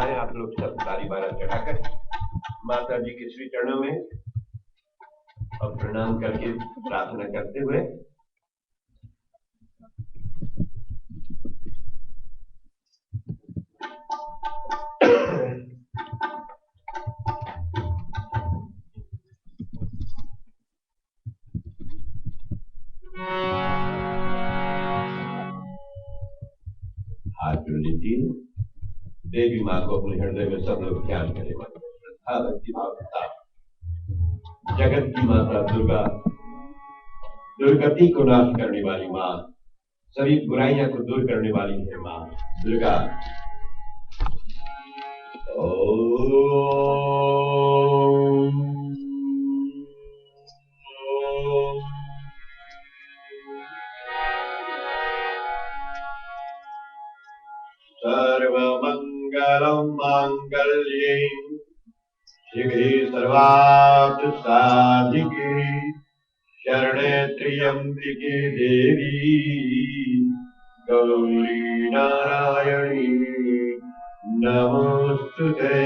आए आप लोग सब ताली बारा चढ़ाकर माता जी के श्री चरणों में और प्रणाम करके प्रार्थना करते हुए हाथ जोड़ लीजिए। देवी माँ को अपने हृदय में सब लोग ध्यान करें। श्रद्धा भक्ति भाव के साथ जगत की माता दुर्गा, दुर्गति को नाश करने वाली माँ, सभी बुराइयां को दूर करने वाली है माँ दुर्गा। सर्वमंगलम मांगल्ये शिवे सर्वार्थ साधिके शरणे त्र्यंबके देवी गौरी नारायणी नमोस्तुते।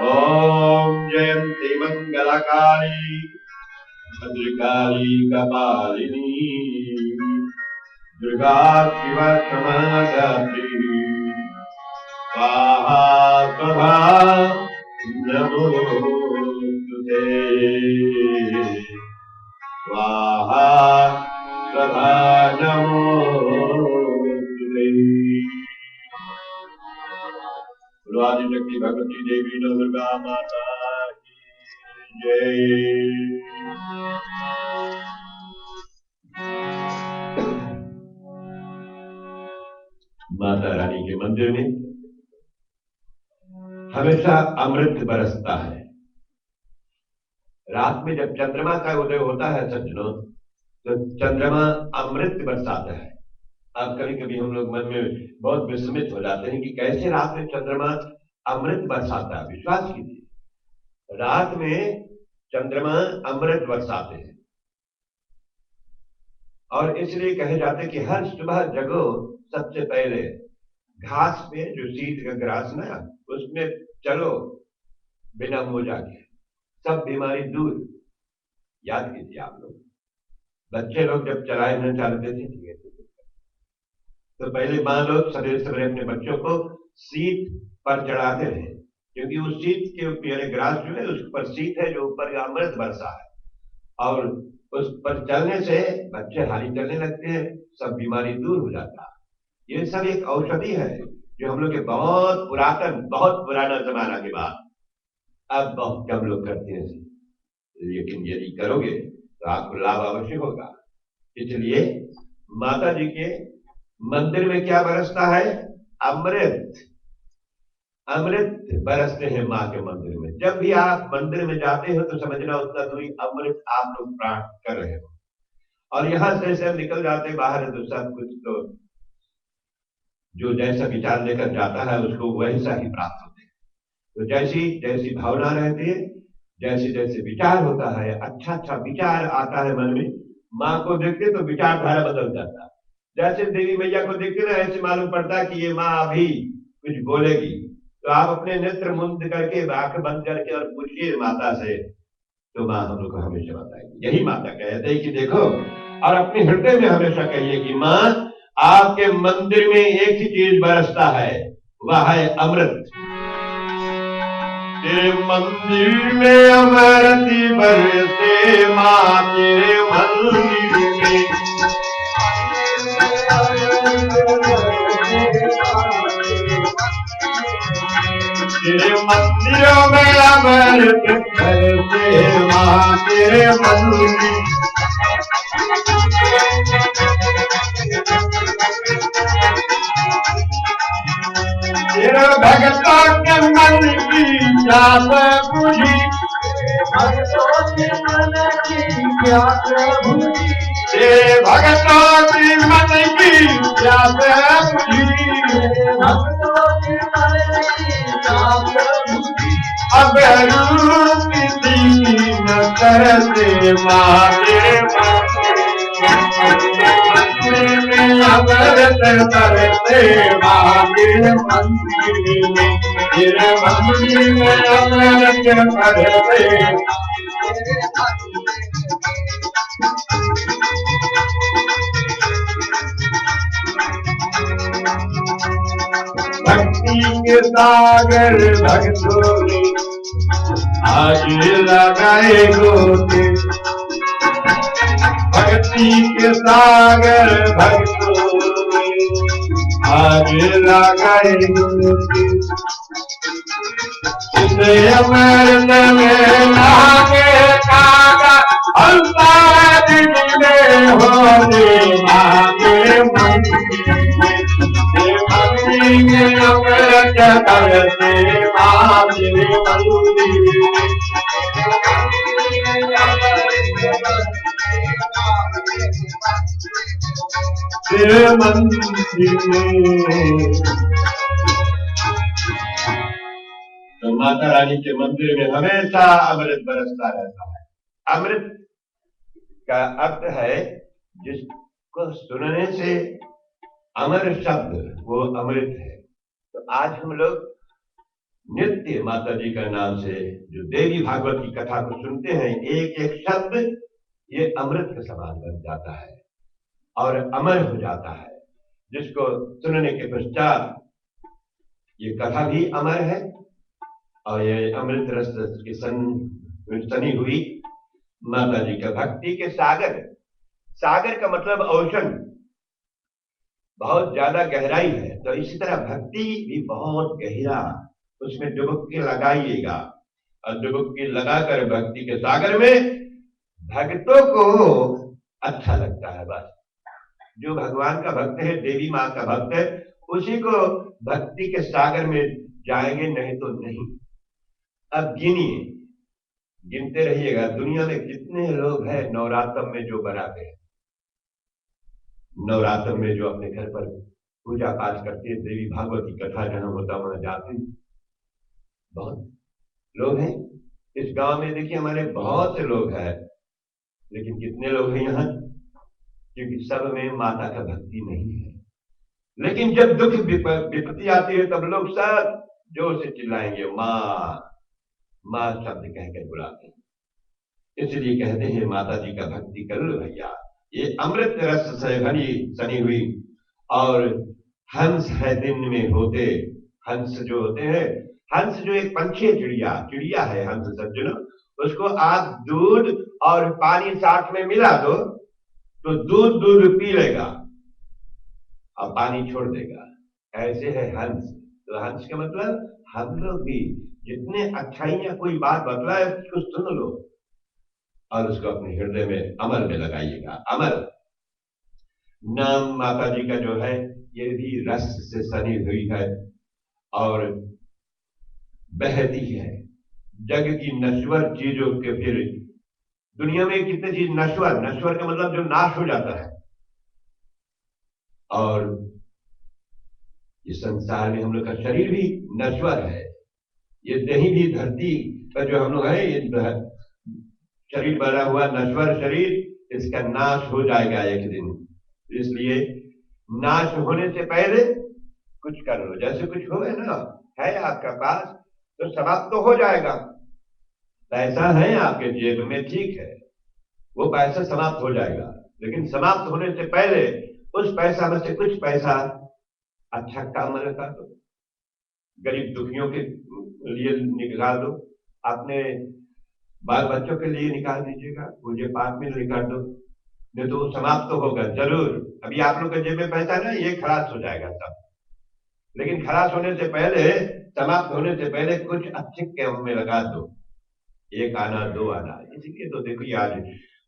ओम जयंती मंगलकाली भद्रकाली कपालिनी दुर्गा शिवा क्षमा दात्री स्वाहा स्वधा नमोस्तुते। स्वाहा स्वधा नमोस्तुते। आदिशक्ति भगवती देवी दुर्गा माता की जय। माता रानी के मंदिर में हमेशा अमृत बरसता है। रात में जब चंद्रमा का उदय होता है सज्जनों, तो चंद्रमा अमृत बरसाता है। अब कभी कभी हम लोग मन में बहुत विस्मित हो जाते हैं कि कैसे रात में चंद्रमा अमृत बरसाता है। विश्वास कीजिए, रात में चंद्रमा अमृत बरसाते हैं। और इसलिए कहे जाते कि हर सुबह जगो सबसे पहले घास पे जो शीत का ग्रास ना उसमें चलो बिना मोजा के, सब बीमारी दूर। याद कीजिए आप लोग, बच्चे लोग जब चलाए न चलते थे तो पहले माँ लोग सवेरे सवेरे अपने बच्चों को शीत पर चढ़ाते थे, क्योंकि उस शीत के ऊपर ग्रास जो है उस पर शीत है जो ऊपर अमृत बरसा है, और उस पर चलने से बच्चे हाली चलने लगते हैं, सब बीमारी दूर हो जाता है। ये सब एक औषधि है जो हम लोग के बहुत पुरातन, बहुत पुराना जमाना के बाद अब बहुत कम लोग करते हैं, लेकिन यदि करोगे तो आपको लाभ अवश्य होगा। इसलिए माता जी के मंदिर में क्या बरसता है? अमृत। अमृत बरसते हैं माँ के मंदिर में। जब भी आप मंदिर में जाते हो तो समझना उतना दूरी अमृत आप लोग प्राप्त कर रहे हो। और यहां से सब निकल जाते बाहर तो सब कुछ तो जो जैसा विचार लेकर जाता है उसको वैसा ही प्राप्त होते हैं। तो जैसी जैसी भावना रहती है, जैसे जैसे विचार होता है, अच्छा अच्छा विचार आता है मन में, माँ को देखते तो विचारधारा बदल जाता है। जैसे देवी मैया को देखते ना ऐसे मालूम पड़ता है कि ये माँ अभी कुछ बोलेगी, तो आप अपने नेत्र मुंद करके आंख बंद करके और पूछिए माता से, तो माँ हम लोग को हमेशा बताएगी। यही माता कहते हैं कि देखो, और अपने हृदय में हमेशा कहिए कि माँ आपके मंदिर में एक ही चीज बरसता है, वह है अमृत। तेरे मंदिर में अमृत बरसे माँ, तेरे मंदिर में तेरे मंदिरों में अमृत बरसे माँ, तेरे मंदिर तेरे भगतों के मन की प्यास बुझी, भगतों के मन की प्यास बुझी, तेरे भगतों के मन की प्यास बुझी, भगतों के मन की प्यास बुझी। अब रूप दीन करते माँ, तेरे मंदिर में अमृत बरसे मांगे मंदिर में, फिर मंदिर में अमृत बरसे। भक्ति के सागर भक्तों ने आज लगाए गोते, भक्ति के सागर भक्तों ने आज लगाए गोते। इस अमृत में लागे कागा अंबाद में होने आगे मंदिर में, मंदिर में अमृत बरसे मांगे मंदिर में। मंदिर में तो माता रानी के मंदिर में हमेशा अमृत बरसता रहता है। अमृत का अर्थ है जिसको सुनने से अमर शब्द, वो अमृत है। तो आज हम लोग नित्य माता जी का नाम से जो देवी भागवत की कथा को सुनते हैं, एक एक शब्द ये अमृत के समान बन जाता है और अमर हो जाता है, जिसको सुनने के पश्चात ये कथा भी अमर है और ये अमृत रस की सनी हुई माता जी का भक्ति के सागर। सागर का मतलब ओशन, बहुत ज्यादा गहराई है, तो इसी तरह भक्ति भी बहुत गहरा, उसमें डुबकी लगाइएगा और डुबकी लगाकर भक्ति के सागर में भक्तों को अच्छा लगता है। बस जो भगवान का भक्त है, देवी माँ का भक्त है, उसी को भक्ति के सागर में जाएंगे, नहीं तो नहीं। अब गिनिए, गिनते रहिएगा दुनिया में कितने लोग हैं नवरात्र में जो बनाते हैं, नवरात्र में जो अपने घर पर पूजा पाठ करते हैं, देवी भागवत की कथा जहां होता वहां जाते हैं, बहुत लोग हैं। इस गांव में देखिए हमारे बहुत से लोग हैं, लेकिन कितने लोग हैं यहाँ, क्योंकि सब में माता का भक्ति नहीं है। लेकिन जब दुख विपत्ति आती है तब लोग सब जोर से चिल्लाएंगे, माँ माँ शब्द कहकर बुलाते हैं। इसलिए कहते हैं माता जी का भक्ति कर लो भैया। ये अमृत रस से घनी सनी हुई, और हंस है दिन में होते, हंस जो होते हैं, हंस जो एक पंछी है, चिड़िया है हंस सज्जनों, उसको आप दूध और पानी साथ में मिला दो तो दूध पी लेगा और पानी छोड़ देगा। ऐसे है हंस। तो हंस का मतलब हम लोग भी जितने अच्छाइयां कोई बात बतलाए उसको सुन लो और उसको अपने हृदय में अमर में लगाइएगा। अमर नाम माता जी का जो है ये भी रस से सनी हुई है और बहती है। जग की नश्वर चीजों के फिर दुनिया में कितने चीज नश्वर का मतलब जो नाश हो जाता है, और इस संसार में हम लोग का शरीर भी नश्वर है। ये देही भी धरती पर जो हम लोग है, ये शरीर बना हुआ नश्वर शरीर, इसका नाश हो जाएगा एक दिन। इसलिए नाश होने से पहले कुछ कर लो। जैसे कुछ हो ना, है आपका पास तो समाप्त तो हो जाएगा। पैसा है आपके जेब में, ठीक है, वो पैसा समाप्त हो जाएगा, लेकिन समाप्त होने से पहले उस पैसा में से कुछ पैसा अच्छा काम में लगा दो, गरीब दुखियों के लिए निकाल दो, अपने बाल बच्चों के लिए निकाल दीजिएगा, पूजे पाठ में निकाल दो, नहीं तो समाप्त तो होगा जरूर। अभी आप लोग के जेब में पैसा ना, ये खलास हो जाएगा सब, लेकिन खलास होने से पहले, समाप्त होने से पहले कुछ अच्छे काम में लगा दो, एक आना दो आना। इसीलिए तो देखिए आज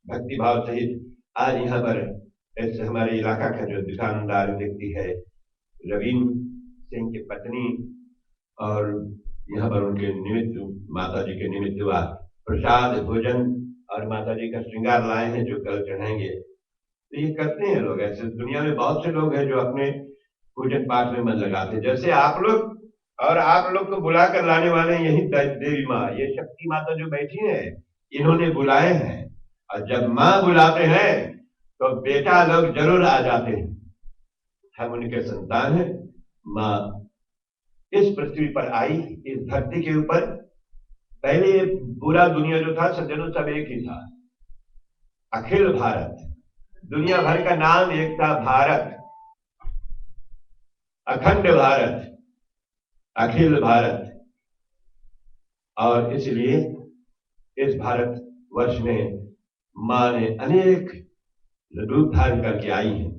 भक्ति भाव सहित आज यहाँ पर ऐसे हमारे इलाका का जो दुकानदार व्यक्ति है, रविंद्र सिंह की पत्नी, और यहाँ पर उनके निमित्त माता जी के निमित्त हुआ प्रसाद भोजन और माता जी का श्रृंगार लाए हैं जो कल चढ़ाएंगे। तो ये करते हैं लोग। ऐसे दुनिया में बहुत से लोग हैं जो अपने पूजन पाठ में मन लगाते हैं, जैसे आप लोग, और आप लोग को बुला कर लाने वाले यही देवी माँ, ये शक्ति माता जो बैठी है, इन्होंने बुलाए हैं। और जब माँ बुलाते हैं तो बेटा लोग जरूर आ जाते हैं। हम उनके संतान हैं। माँ इस पृथ्वी पर आई, इस धरती के ऊपर। पहले ये पूरा दुनिया जो था सज्जनों सब एक ही था, अखिल भारत। दुनिया भर का नाम एक था, भारत, अखंड भारत, अखिल भारत। और इसलिए इस भारत वर्ष में मां ने अनेक रूप धारण करके आई है,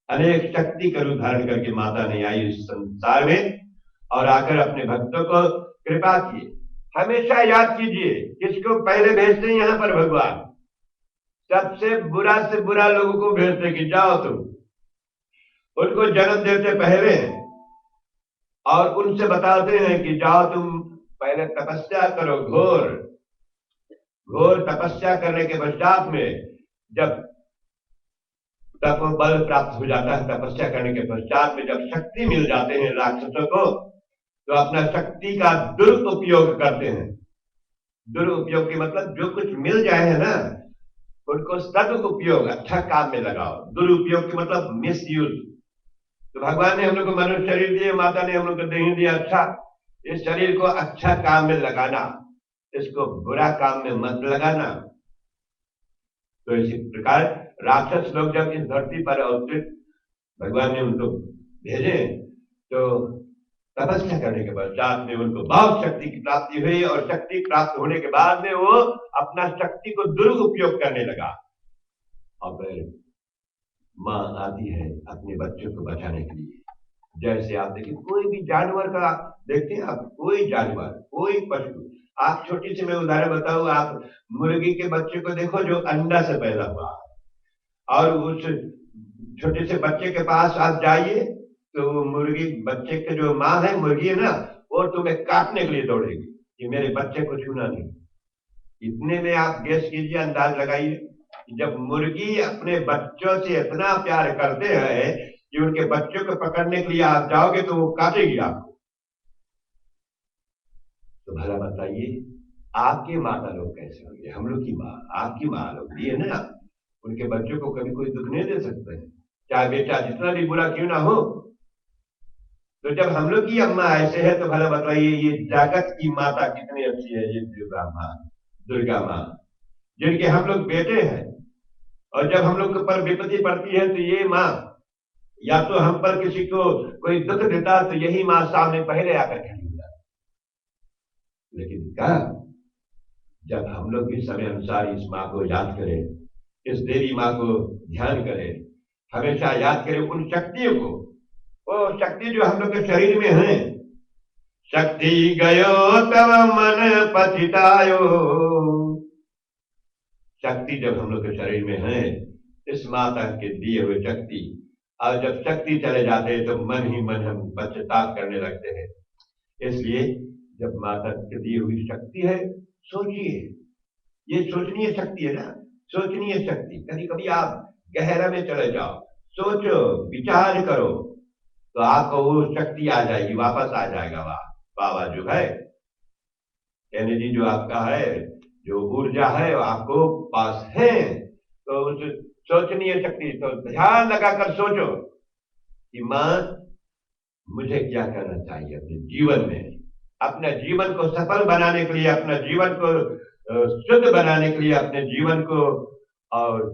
अनेक शक्ति का रूप धारण करके माता ने आई इस संसार में और आकर अपने भक्तों को कृपा की। हमेशा याद कीजिए, किसको पहले भेजते हैं यहां पर भगवान? सबसे बुरा से बुरा लोगों को भेजते कि जाओ तुम, उनको जन्म देते पहले और उनसे बताते हैं कि जाओ तुम पहले तपस्या करो, घोर घोर तपस्या करने के पश्चात में जब तप बल प्राप्त हो जाता है, तपस्या करने के पश्चात में जब शक्ति मिल जाते हैं राक्षसों को, तो अपना शक्ति का दुरुपयोग करते हैं। दुरुपयोग के मतलब जो कुछ मिल जाए है ना, उनको सदुपयोग, अच्छा काम में लगाओ। दुरुपयोग के मतलब मिस यूज। तो भगवान ने हम लोग को मनुष्य शरीर दिए, माता ने हम लोग को देह दिया अच्छा, इस शरीर को अच्छा काम में लगाना, इसको बुरा काम में मत लगाना। तो इसी प्रकार राक्षस लोग जब इस धरती पर अवतरित भगवान ने उनको भेजे, तो तपस्या करने के पश्चात में उनको बहुत शक्ति की प्राप्ति हुई और शक्ति प्राप्त होने के बाद में वो अपना शक्ति को दुरुपयोग करने लगा। और फिर मां आती है अपने बच्चों को बचाने के लिए। जैसे आप देखिए कोई भी जानवर का देखते हैं आप, कोई जानवर, कोई पशु, आप छोटी सी मैं उदाहरण बताऊं, आप मुर्गी के बच्चे को देखो जो अंडा से पैदा हुआ, और उस छोटे से बच्चे के पास आप जाइए तो वो मुर्गी, बच्चे के जो माँ है मुर्गी है ना, वो तुम्हें काटने के लिए दौड़ेगी कि मेरे बच्चे को छूना नहीं। इतने में आप गेस कीजिए, अंदाज लगाइए, जब मुर्गी अपने बच्चों से इतना प्यार करते हैं कि उनके बच्चों को पकड़ने के लिए आप जाओगे तो वो काटेगी आपको। तो भला बताइए आपके माता लोग कैसे होंगे? हम लोग की माँ, आपकी माँ लोग भी है ना, उनके बच्चों को कभी कोई दुख नहीं दे सकते हैं, चाहे बेटा जितना भी बुरा क्यों ना हो। तो जब हम लोग की अम्मा ऐसे है तो भला बताइए ये जगत की माता कितनी अच्छी है, ये दुर्गा माँ, दुर्गा माँ, जिनके हम लोग बेटे हैं। और जब हम लोग के ऊपर विपत्ति पड़ती है तो ये माँ, या तो हम पर किसी को कोई दुख देता तो यही माँ सामने पहले आकर खड़ी हो जाती। लेकिन क्या जब हम लोग भी समय अनुसार इस माँ को याद करें, इस देवी माँ को ध्यान करें, हमेशा याद करें उन शक्तियों को, वो शक्ति जो हम लोग के शरीर में है। शक्ति गयो तब मन पछतायो, शक्ति जब हम लोग के शरीर में है, इस माता के दिए हुए शक्ति, और जब शक्ति चले जाते हैं तो मन ही मन हम पश्चाताप करने लगते हैं। इसलिए जब माता की दी हुई शक्ति है, सोचिए, ये सोचनीय शक्ति है ना, सोचनीय शक्ति। कभी कभी आप गहरा में चले जाओ, सोचो, विचार करो, तो आपको वो शक्ति आ जाएगी, वापस आ जाएगा। वाह बाबा जो है, एनर्जी जो आपका है, जो ऊर्जा है वो आपको पास है। तो उस सोचनीय शक्ति, तो ध्यान लगाकर सोचो कि मां मुझे क्या करना चाहिए अपने जीवन में, अपने जीवन को सफल बनाने के लिए, अपने जीवन को शुद्ध बनाने के लिए, अपने जीवन को और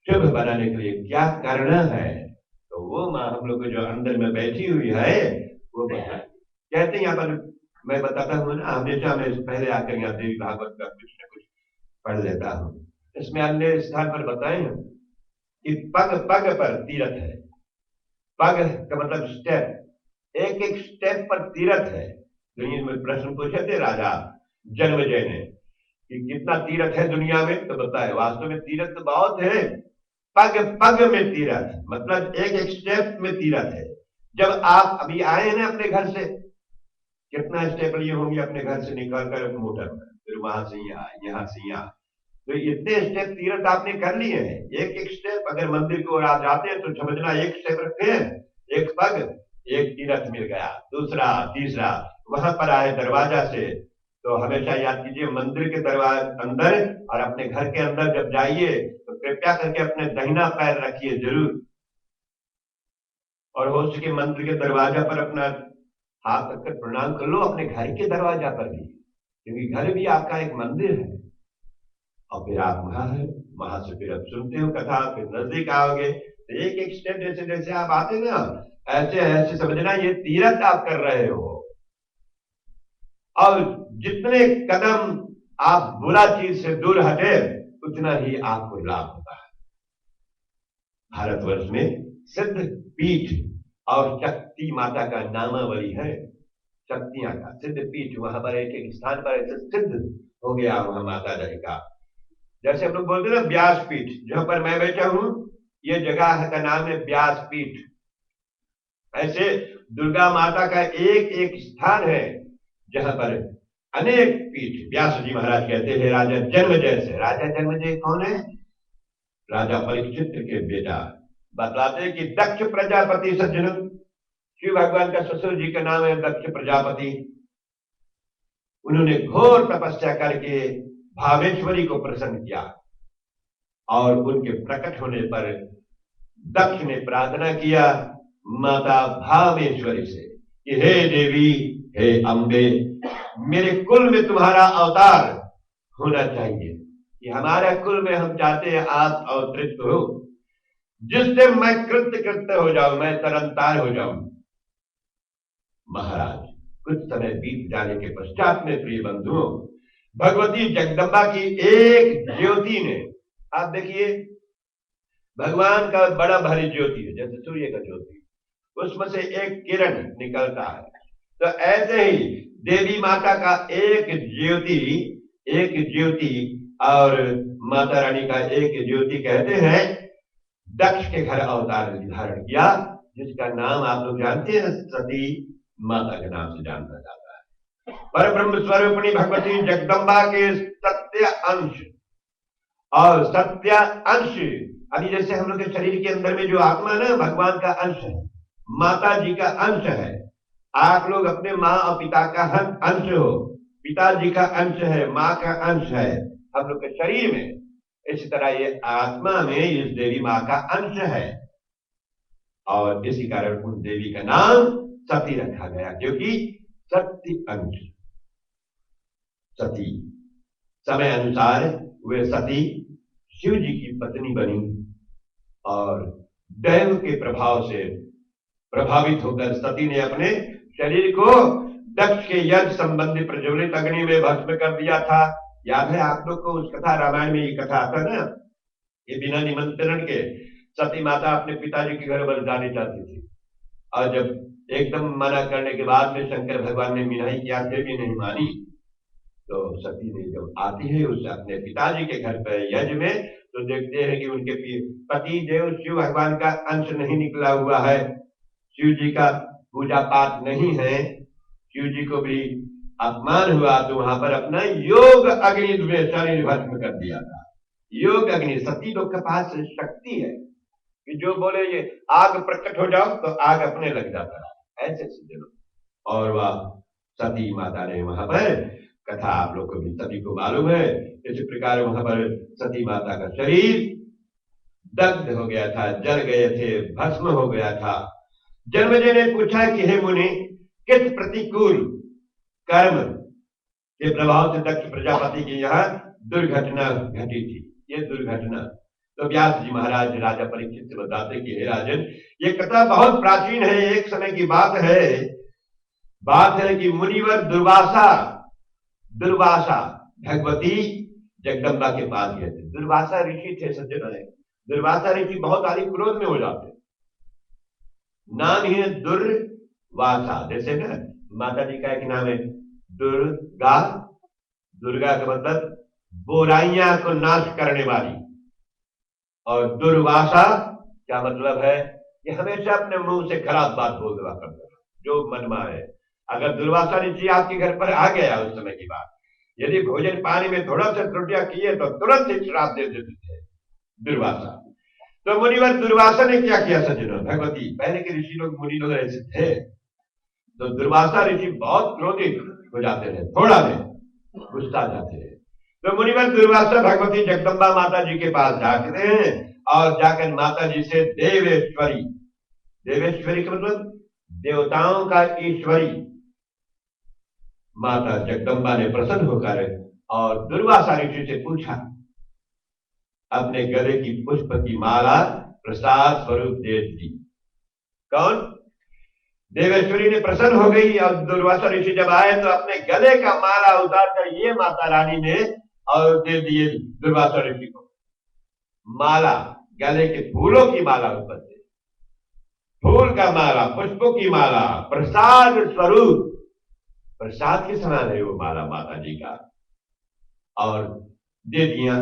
शुभ बनाने के लिए क्या करना है। तो वो माँ हम लोग को जो अंदर में बैठी हुई है वो बता कहते हैं। यहाँ पर मैं बताता हूँ ना, हमेशा मैं पहले आकर यहाँ देवी भागवत का कुछ न कुछ पढ़ लेता हूँ। इसमें अन्य स्थान पर बताए हैं कि पग पग पर तीरथ है। पग का मतलब स्टेप, एक एक स्टेप पर तीरथ है। दुनिया में प्रश्न पूछे थे राजा जन्मेजय ने कि कितना तीरथ है दुनिया में, तो बताए वास्तव में तीरथ तो बहुत है, पग पग में तीरथ, मतलब एक एक स्टेप में तीरथ है। जब आप अभी आए हैं ना अपने घर से, कितना स्टेप लिए होंगे अपने घर से निकल कर मोटर में, फिर वहां से यहाँ से यहाँ, तो इतने स्टेप तीरथ आपने कर लिए हैं। एक एक स्टेप, अगर मंदिर की ओर आप जाते हैं तो समझना एक स्टेप रखते हैं, एक पग, एक तीरथ मिल गया, दूसरा तीसरा, वहां पर आए दरवाजा से। तो हमेशा याद कीजिए, मंदिर के दरवाजे अंदर और अपने घर के अंदर जब जाइए तो कृपया करके अपने दाहिना पैर रखिए जरूर, और हो सके मंदिर के दरवाजा पर अपना हाथ रखकर प्रणाम कर लो, अपने घर के दरवाजा पर भी, क्योंकि घर भी आपका एक मंदिर है। और फिर आप वहां है, वहां से फिर अब सुनते हो कथा, फिर नजदीक आओगे तो एक एक स्टेप जैसे जैसे आप आते ना, ऐसे ऐसे समझना ये तीरथ आप कर रहे हो। और जितने कदम आप बुरा चीज से दूर हटे, उतना ही आपको लाभ होता है। भारतवर्ष में सिद्ध पीठ और शक्ति माता का नामावली है। शक्तियां का सिद्ध पीठ, वहां पर एक एक स्थान पर ऐसे सिद्ध हो गया वहां माता जी का। जैसे हम लोग बोलते हैं ना व्यास पीठ, जहां पर मैं बैठा हूं, ये जगह का नाम है व्यास पीठ। ऐसे दुर्गा माता का एक एक स्थान है जहां पर अनेक पीठ। व्यास जी महाराज कहते हैं राजा जन्मजय से। राजा जन्मजय कौन है? राजा परीक्षित के बेटा। बतलाते हैं कि दक्ष प्रजापति सज्जन, शिव भगवान का ससुर जी का नाम है दक्ष प्रजापति। उन्होंने घोर तपस्या करके भावेश्वरी को प्रसन्न किया और उनके प्रकट होने पर दक्ष ने प्रार्थना किया माता भावेश्वरी से कि हे देवी, हे अम्बे, मेरे कुल में तुम्हारा अवतार होना चाहिए, कि हमारे कुल में हम चाहते हैं आप अवतरित हो, जिससे मैं कृत्य कृत्य हो जाऊं, मैं तरनतार हो जाऊं। महाराज, कुछ समय बीत जाने के पश्चात में प्रिय बंधुओं, भगवती जगदम्बा की एक ज्योति ने, आप देखिए भगवान का बड़ा भारी ज्योति है जैसे सूर्य का ज्योति, उसमें से एक किरण निकलता है। तो ऐसे ही देवी माता का एक ज्योति और माता रानी का एक ज्योति, कहते हैं दक्ष के घर अवतार धारण किया, जिसका नाम आप लोग जानते हैं सती माता के नाम से जाना जाता है। पर ब्रह्म स्वरूपिणी भगवती जगदम्बा के सत्य अंश, और सत्य अंश अभी जैसे हम लोग के शरीर के अंदर में जो आत्मा है ना, भगवान का अंश है, माता जी का अंश है। आप लोग अपने माँ और पिता का अंश हो, पिताजी का अंश है, माँ का अंश है हम लोग के शरीर में। इसी तरह ये आत्मा में इस देवी माँ का अंश है, और इसी कारण उन देवी का नाम सती रखा गया, क्योंकि सत्य अंश। सती समय अनुसार वे सती शिव जी की पत्नी बनी, और दैव के प्रभाव से प्रभावित होकर सती ने अपने शरीर को दक्ष के यज्ञ संबंधी प्रज्वलित अग्नि में भस्म कर दिया था। याद है आप लोग को उस कथा, रामायण में ये कथा आता ना, ये बिना निमंत्रण के सती माता अपने पिताजी के घर बस जानी चाहती थी, और जब एकदम मना करने के बाद में शंकर भगवान ने मिनाई किया, फिर भी नहीं मानी, तो सती ने जब आती है उस अपने पिताजी के घर पर यज्ञ में, तो देखते हैं कि उनके पति देव शिव भगवान का अंश नहीं निकला हुआ है, शिव जी का पूजा पाठ नहीं है, शिव जी को भी अपमान हुआ, तो वहां पर अपना योग अग्नि में शरीर भस्म कर दिया था। योग अग्नि, सती लोग के पास शक्ति है कि जो बोले ये आग प्रकट हो जाओ तो आग अपने लग जाता है, ऐसे सज्जनों। और वह सती माता ने वहां पर, कथा आप लोग को भी सभी को मालूम है, इसी प्रकार वहां पर सती माता का शरीर दग्ध हो गया था, जल गए थे, भस्म हो गया था। जन्मजय ने पूछा कि हे मुनि, किस प्रतिकूल कर्म के प्रभाव से दक्ष प्रजापति की यह दुर्घटना घटी थी? ये दुर्घटना तो व्यास जी महाराज राजा परीक्षित से बताते कि हे राजन, ये कथा बहुत प्राचीन है, एक समय की बात है कि मुनिवर दुर्वासा भगवती जगदम्बा के पास गए थे। दुर्वासा ऋषि थे सज्जन, दुर्वासा ऋषि बहुत सारी क्रोध में हो जाते, नाम ही है दुर्वासा, जैसे ना माता जी का एक नाम है दुर्गा, दुर्गा का मतलब बुराइयां को नाश करने वाली, और दुर्वासा क्या मतलब है कि हमेशा अपने मुंह से खराब बात बोल देवा करता, जो मन में है। अगर दुर्वासा ऋषि आपके घर पर आ गया उस समय की बात, यदि भोजन पानी में थोड़ा सा त्रुटियां किए तो तुरंत ही श्राप दे देते थे दुर्वासा। तो मुनिवर दुर्वासा ने क्या किया सज्जनों, भगवती, पहले के ऋषि लोग मुनि लोग ऐसे थे, तो दुर्वासा ऋषि बहुत क्रोधित हो जाते थे, थोड़ा में गुस्सा जाते थे। तो मुनिवर दुर्वासा भगवती जगदम्बा माता जी के पास जाते हैं, और जाकर माता जी से देवेश्वरी का मतलब देवताओं का ईश्वरी माता जगदम्बा ने प्रसन्न होकर और दुर्वासा ऋषि से पूछा, अपने गले की पुष्प की माला प्रसाद स्वरूप दे दी। कौन? देवेश्वरी ने प्रसन्न हो गई और दुर्वासा ऋषि जब आए तो अपने गले का माला उतार कर ये माता रानी ने और दे दिए दुर्वासा ऋषि को। माला, गले के फूलों की माला ऊपर से, फूल का माला, पुष्पों की माला, प्रसाद स्वरूप, प्रसाद के समान है वो माला माता जी का, और दे दिया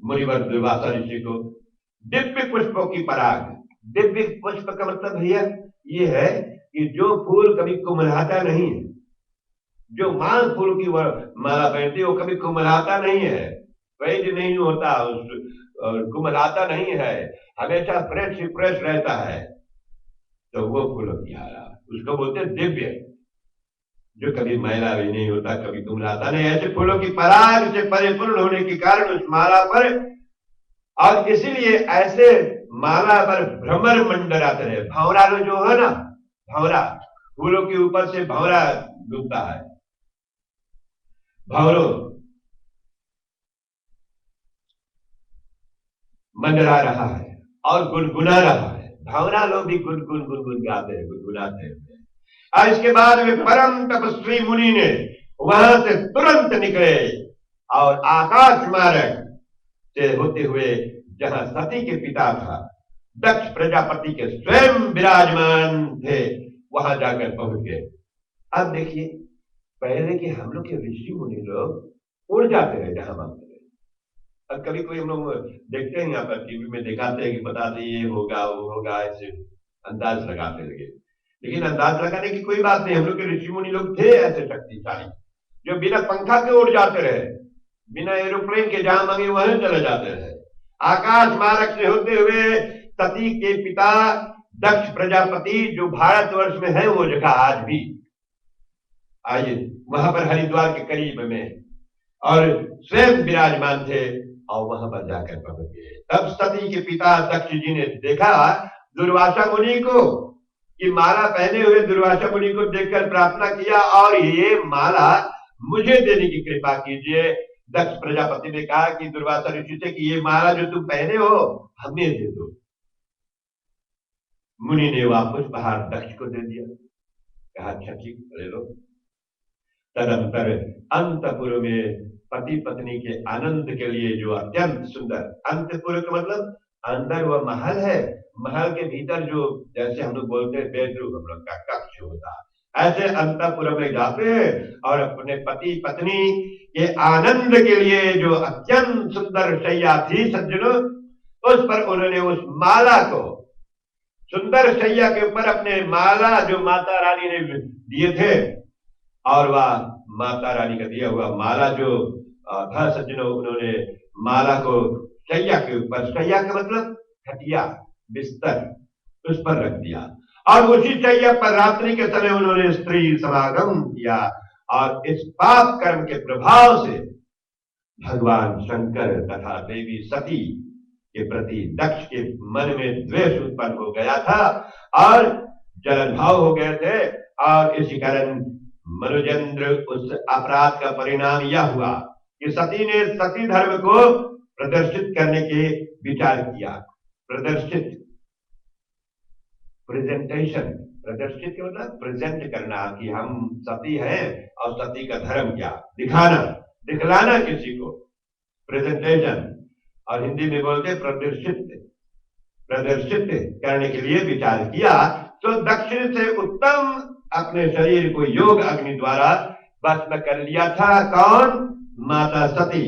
मुनिवर दुर्वासा ऋषि को। दिव्य पुष्पों की पराग। दिव्य पुष्प का मतलब भैया ये है कि जो फूल कभी कुमलाता नहीं है, जो मां फूल की माला पहनती है वो कभी कुमलाता नहीं है, वैज नहीं होता, कुमलाता नहीं है, हमेशा फ्रेश फ्रेश रहता है, तो वो फूलों की हारा, उसको बोलते हैं दिव्य, जो कभी मैला भी नहीं होता, कभी कुमलाता नहीं। ऐसे फूलों की पराग से परिपूर्ण होने के कारण उस माला पर, और इसीलिए ऐसे माला पर भ्रमर मंडराते रहे। भंवरा जो है ना, भंवरा, फूलों के ऊपर से भंवरा डूबता है, भंवरो मंडरा रहा है और गुनगुना रहा है। भंवरा लोग भी गुनगुन गुनगुन गाते हैं, गुनगुनाते हैं। और इसके बाद में परम तपस्वी मुनि ने वहां से तुरंत निकले और आकाश मार्ग से होते हुए जहां सती के पिता था दक्ष प्रजापति के स्वयं विराजमान थे, वहां जाकर पहुंच गए। अब देखिए, पहले के हम लोग के ऋषि मुनि लोग उड़ जाते रहे जहां मांगते रहे। अब कभी कोई हम लोग देखते हैं यहाँ पर टीवी में दिखाते हैं कि बताते ये होगा वो होगा, ऐसे अंदाज लगाते लगे। लेकिन अंदाज लगाने की कोई बात नहीं, हम लोग के ऋषि मुनि लोग थे ऐसे शक्तिशाली जो बिना पंखा के उड़ जाते रहे, बिना एरोप्लेन के जहां मांगे वहीं चले जाते रहे। आकाश मार्ग से होते हुए सती के पिता दक्ष प्रजापति जो भारतवर्ष में है वो जगह आज भी, आइए वहां पर हरिद्वार के करीब में, और स्वयं विराजमान थे और वहां पर जाकर पहुंच गए। तब सती के पिता दक्ष जी ने देखा दुर्वासा मुनि को कि माला पहने हुए, दुर्वासा मुनि को देखकर प्रार्थना किया, और ये माला मुझे देने की कृपा कीजिए। दक्ष प्रजापति ने कहा कि दुर्वासा ऋषि से कि ये माला जो तुम पहने हो हमें दे दो। मुनि ने वह पुष्पहार दक्ष को दे दिया, कहा अच्छा ठीक, ले लो। तदंतर अंतपुर में पति पत्नी के आनंद के लिए जो अत्यंत सुंदर, अंतपुर का मतलब अंदर वह महल है, महल के भीतर जो, जैसे हम लोग बोलते हैं बेडरूम, हम लोग का कक्ष होता है, ऐसे अंतपुर में जाते हैं और अपने पति पत्नी के आनंद के लिए जो अत्यंत सुंदर शैया थी सज्जनों, उस पर उन्होंने उस माला को, सुंदर शैया के ऊपर अपने माला जो माता रानी ने दिए थे, और वह माता रानी का दिया हुआ माला जो था सज्जनों, उन्होंने माला को शैया के ऊपर, शैया का मतलब खटिया, बिस्तर, उस पर रख दिया, और उसी शैया पर रात्रि के समय उन्होंने स्त्री समागम किया। और इस पाप कर्म के प्रभाव से भगवान शंकर तथा देवी सती के प्रति दक्ष के मन में द्वेष उत्पन्न हो गया था और जलन भाव हो गए थे, और इसी कारण मनुजेंद्र उस अपराध का परिणाम यह हुआ कि सती ने सती धर्म को प्रदर्शित करने के विचार किया। प्रदर्शित, प्रेजेंटेशन, प्रदर्शित के मतलब प्रेजेंट करना कि हम सती हैं और सती का धर्म क्या, दिखाना, दिखलाना किसी को, प्रेजेंटेशन, और हिंदी में बोलते प्रदर्शित, प्रदर्शित करने के लिए विचार किया। तो दक्षिण से उत्तम अपने शरीर को योग अग्नि द्वारा भस्म कर लिया था। कौन? माता सती।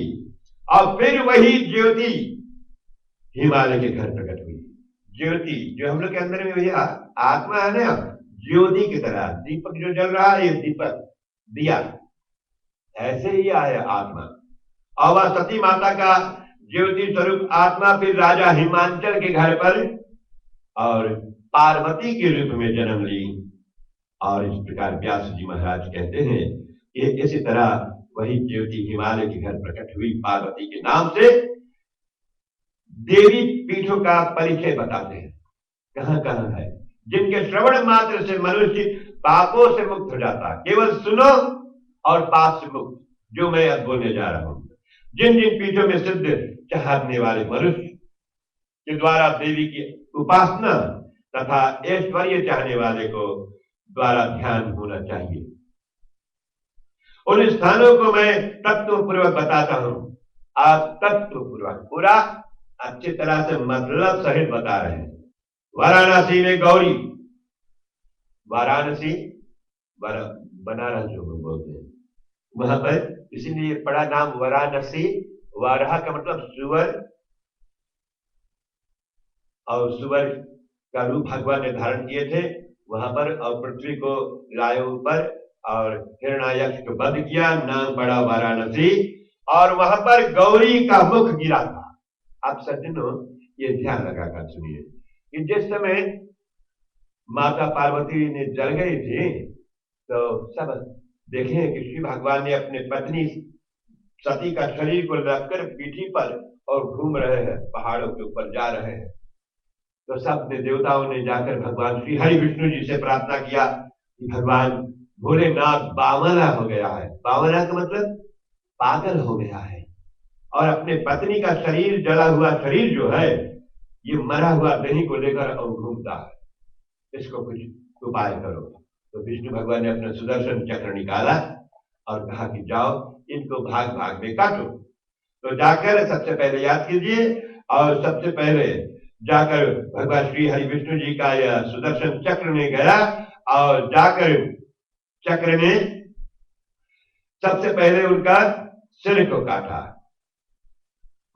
और फिर वही ज्योति हिमालय के घर प्रकट हुई। ज्योति जो हम लोग के अंदर में भैया आत्मा है ना, ज्योति की तरह, दीपक जो जल रहा है ये दीपक, दिया, ऐसे ही आया आत्मा। और वह सती माता का ज्योति स्वरूप आत्मा फिर राजा हिमांचल के घर पर और पार्वती के रूप में जन्म ली। और इस प्रकार व्यास जी महाराज कहते हैं कि इसी तरह वही ज्योति हिमालय के घर प्रकट हुई पार्वती के नाम से। देवी पीठों का परिचय बताते हैं, कहां कहां है। जिनके श्रवण मात्र से मनुष्य पापों से मुक्त हो जाता है। केवल सुनो और पाप से मुक्त, जो मैं अब बोलने जा रहा हूं। जिन जिन पीठों में सिद्ध चाहने वाले मनुष्य के द्वारा देवी की उपासना तथा ऐश्वर्य चाहने वाले को द्वारा ध्यान होना चाहिए, उन स्थानों को मैं तत्वपूर्वक बताता हूं। आप तत्वपूर्वक पूरा अच्छी तरह से मतलब सहित बता रहे हैं। वाराणसी में गौरी, वाराणसी बनारस जो हम बोलते हैं, वहां पर इसीलिए पड़ा नाम वाराणसी। वाराह का मतलब सुअर, और सुअर का रूप भगवान ने धारण किए थे वहां पर, और पृथ्वी को लाए ऊपर, और हिरण्याक्ष को वध किया, नाम पड़ा वाराणसी। और वहां पर गौरी का मुख गिरा था। आप सज्जनों ये ध्यान लगाकर सुनिए कि जिस समय माता पार्वती ने जल गई थी, तो सब देखे कि शिव भगवान ने अपने पत्नी सती का शरीर को रखकर पीठी पर और घूम रहे हैं, पहाड़ों के ऊपर जा रहे हैं। तो सब ने देवताओं ने जाकर भगवान श्री हरि विष्णु जी से प्रार्थना किया कि भगवान भोलेनाथ बावला हो गया है। बावला का मतलब पागल हो गया है, और अपने पत्नी का शरीर, जला हुआ शरीर जो है, ये मरा हुआ देही को लेकर और घूमता है, इसको कुछ उपाय करो। तो विष्णु भगवान ने अपना सुदर्शन चक्र निकाला और कहा कि जाओ इनको भाग भाग में काटो। तो जाकर सबसे पहले याद कीजिए, और सबसे पहले जाकर भगवान श्री हरि विष्णु जी का यह सुदर्शन चक्र में गया, और जाकर चक्र ने सबसे पहले उनका सिर को काटा।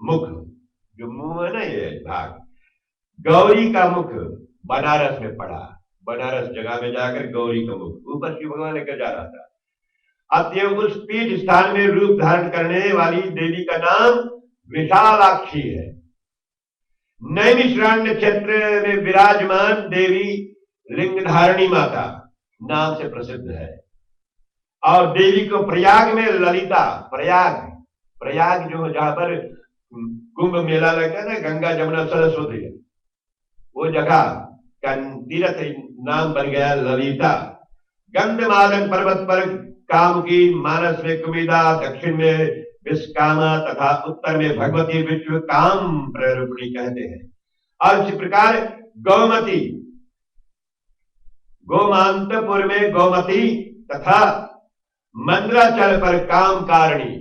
मुख, जो मुंह है ना, ये भाग, गौरी का मुख बनारस में पड़ा। बनारस जगह में जाकर गौरी का मुख ऊपर शिव भगवान लेकर जा रहा था। अतएव उस पीठ स्थान में रूप धारण करने वाली देवी का नाम विशालाक्षी है। नैमिषारण्य क्षेत्र में विराजमान देवी लिंगधारणी माता नाम से प्रसिद्ध है। और देवी को प्रयाग में ललिता, प्रयाग जो जहां पर कुंभ मेला लगता है ना, गंगा जमुना सरस्वती, वो जगह का तीर्थ नाम बन गया ललिता। गंधमादन पर्वत पर कामकी, मानस में कुमिदा, दक्षिण में विस्कामा तथा उत्तर में भगवती विश्व काम प्ररूपणी कहते हैं। और इसी प्रकार गौमती, गोमांतपुर में गौमती तथा मंद्राचल पर काम कारिणी।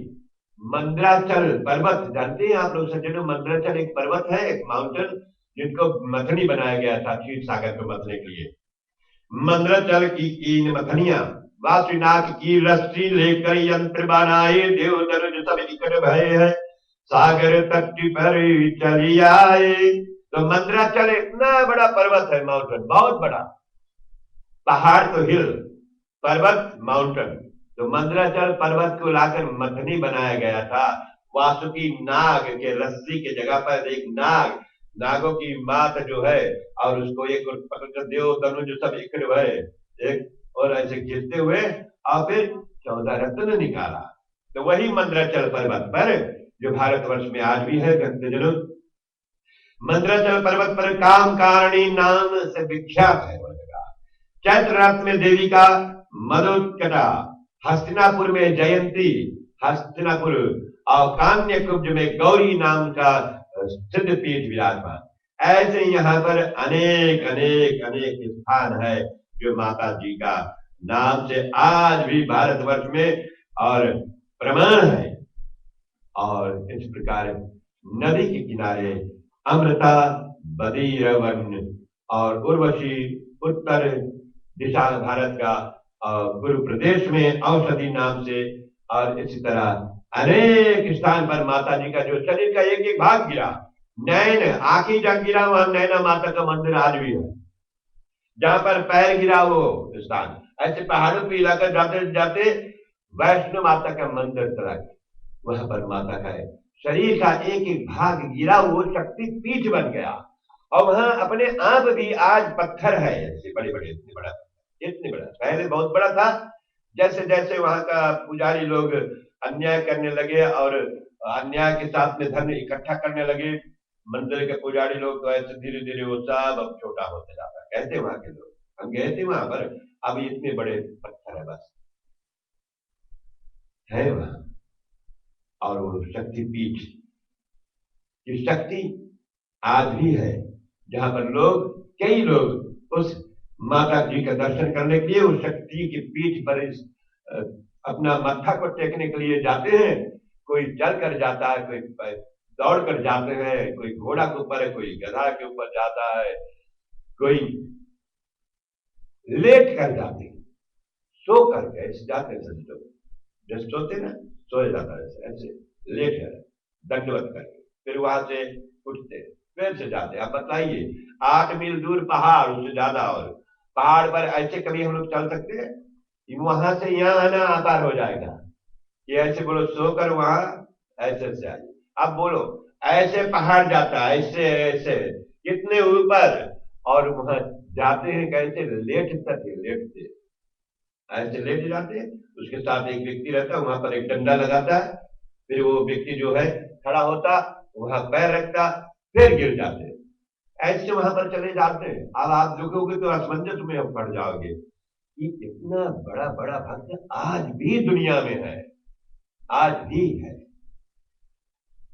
मंद्राचल पर्वत जानते हैं आप लोग सज्जनों? मंद्राचल एक पर्वत है, एक माउंटेन, जिनको मथनी बनाया गया था क्षीर सागर को मथने के लिए। मंद्राचल की कीन मथनिया, वासुनाथ की रस्सी लेकर यंत्र बनाए, देव दनुज सब निकट भय है, सागर तट पर चली आए। तो मंद्राचल इतना बड़ा पर्वत है, माउंटेन, बहुत बड़ा। पहाड़ तो हिल, पर्वत माउंटेन। तो मंद्राचल पर्वत को लाकर मथनी बनाया गया था। वासुकी नाग के रस्सी के जगह पर एक नाग, नागों की मात जो है, और उसको एक देव तनुज सब इकट्ठे भय, एक और ऐसे खींचते हुए, और फिर 14 रत्न निकाला। तो वही मंद्राचल पर्वत पर, जो भारतवर्ष में आज भी है, भक्तजनों, मंद्राचल पर्वत पर काम कारिणी नाम से विख्यात है वह जगह। चैत्र रात में देवी का मधुकटा, हस्तिनापुर में जयंती, हस्तिनापुर, और कान्य कुब्ज में गौरी नाम का सिद्ध पीठ विराजमान। ऐसे यहाँ पर अनेक अनेक अनेक स्थान है जो माता जी का नाम से आज भी भारतवर्ष में और प्रमाण है। और इस प्रकार नदी के किनारे अमृता, बदीरवन और उर्वशी उत्तर दिशा भारत का, गुरु प्रदेश में औषधि नाम से, और इसी तरह अनेक स्थान पर माता जी का जो शरीर का एक एक भाग गिरा, नैन आखिरी जग गिरा, वहां नैना माता का मंदिर आज भी है। जहां पर पैर गिरा वो स्थान, ऐसे पहाड़ों पे इलाका जाते जाते वैष्णो माता का मंदिर चला गया, वहां पर माता का शरीर का एक एक भाग गिरा, वो शक्ति पीठ बन गया। और वहां अपने आप भी आज पत्थर है, ऐसे बड़े बड़े, इतने बड़ा, पहले बहुत बड़ा था। जैसे जैसे वहां का पुजारी लोग अन्याय करने लगे और अन्याय के साथ में धन इकट्ठा करने लगे, मंदिर के पुजारी लोग तो ऐसे धीरे धीरे वो सब अब छोटा होते जाता है, कहते वहां के लोग। हम गए थे वहां पर, अब इतने बड़े पत्थर है बस, है वहां। और वो शक्तिपीठ की शक्ति आज भी है, जहां पर लोग, कई लोग उस माता जी का दर्शन करने के लिए उस शक्ति की पीठ पर अ, अपना मत्था को टेकने के लिए जाते हैं। कोई चल कर जाता है, कोई दौड़ कर जाते हैं, कोई घोड़ा के ऊपर है, कोई गधा के ऊपर जाता है, कोई लेट कर जाते हैं, सो करके ऐसे जाते हैं सभी लोग, जैसे सोते ना, सोए जाता है ऐसे, लेट है, दंडवत करके, फिर वहां से उठते, फिर से जाते। अब बताइए, 8 मील दूर पहाड़, उससे ज्यादा, और पहाड़ पर ऐसे कभी हम लोग चल सकते हैं? वहां से यहाँ आना आकार हो जाएगा। ये ऐसे बोलो सोकर वहां ऐसे से आइए, अब बोलो ऐसे पहाड़ जाता है, ऐसे ऐसे कितने ऊपर, और वहां जाते हैं कैसे, लेट तक लेटते, ऐसे लेट जाते हैं। उसके साथ एक व्यक्ति रहता है, वहां पर एक डंडा लगाता है, फिर वो व्यक्ति जो है खड़ा होता, वहां पैर रखता, फिर गिर जाते हैं, ऐसे वहां पर चले जाते हैं। अब आप देखोगे तो असमंजस में हम पड़ जाओगे कि इतना बड़ा बड़ा भक्त आज भी दुनिया में है, आज भी है।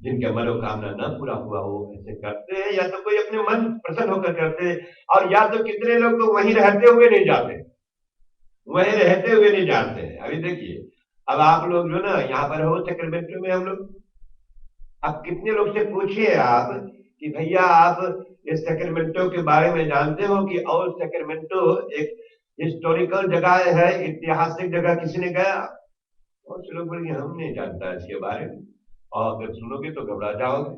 जिनका मनोकामना न पूरा हुआ वो ऐसे करते हैं, या तो कोई अपने मन प्रसन्न होकर करते हैं, और या तो कितने लोग तो वहीं रहते हुए नहीं जाते, वहीं रहते हुए नहीं जाते हैं। अभी देखिए, अब आप लोग जो ना यहाँ पर हो सेक्रेमेंटो में, हम लोग, अब कितने लोग से पूछिए आप कि भैया आप इस सेक्रेमेंटो के बारे में जानते हो कि, और सेक्रेमेंटो एक हिस्टोरिकल जगह है, ऐतिहासिक जगह, किसी ने गया? बहुत से लोग बोलेंगे हम नहीं जानता इसके बारे में, और अगर सुनोगे तो घबरा जाओगे,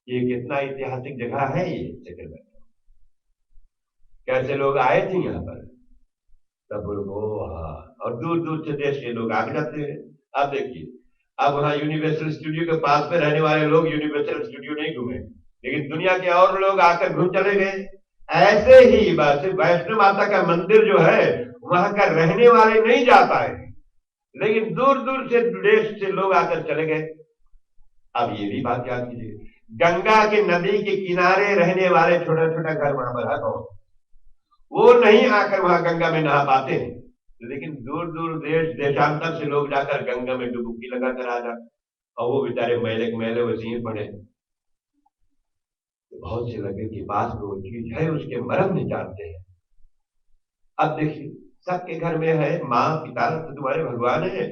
ये कितना ऐतिहासिक जगह है ये सेक्रेमेंटो, कैसे लोग आए थे यहाँ पर, तब वो, हाँ, और दूर दूर से देश के लोग आ जाते हैं। अब देखिए, अब वहां यूनिवर्सल स्टूडियो के पास में रहने वाले लोग यूनिवर्सल स्टूडियो नहीं घूमे, लेकिन दुनिया के और लोग आकर घूम चले गए। ऐसे ही बस वैष्णो माता का मंदिर जो है, वहां का रहने वाले नहीं जा पाए, लेकिन दूर दूर से देश से लोग आकर चले गए। अब ये भी बात याद कीजिए, गंगा की नदी के किनारे रहने वाले छोटा छोटा घर वहां पर है, वो नहीं आकर वहां गंगा में नहा पाते हैं, लेकिन दूर दूर देश देशांतर से लोग जाकर गंगा में डुबकी लगाकर आ जाते, और वो बेचारे मैले के मैले वैसे ही पड़े। तो बहुत से लगे कि पास में वो चीज है, उसके मर्म नहीं जानते हैं। अब देखिए, सबके घर में है माँ पिता, तो तुम्हारे भगवान है,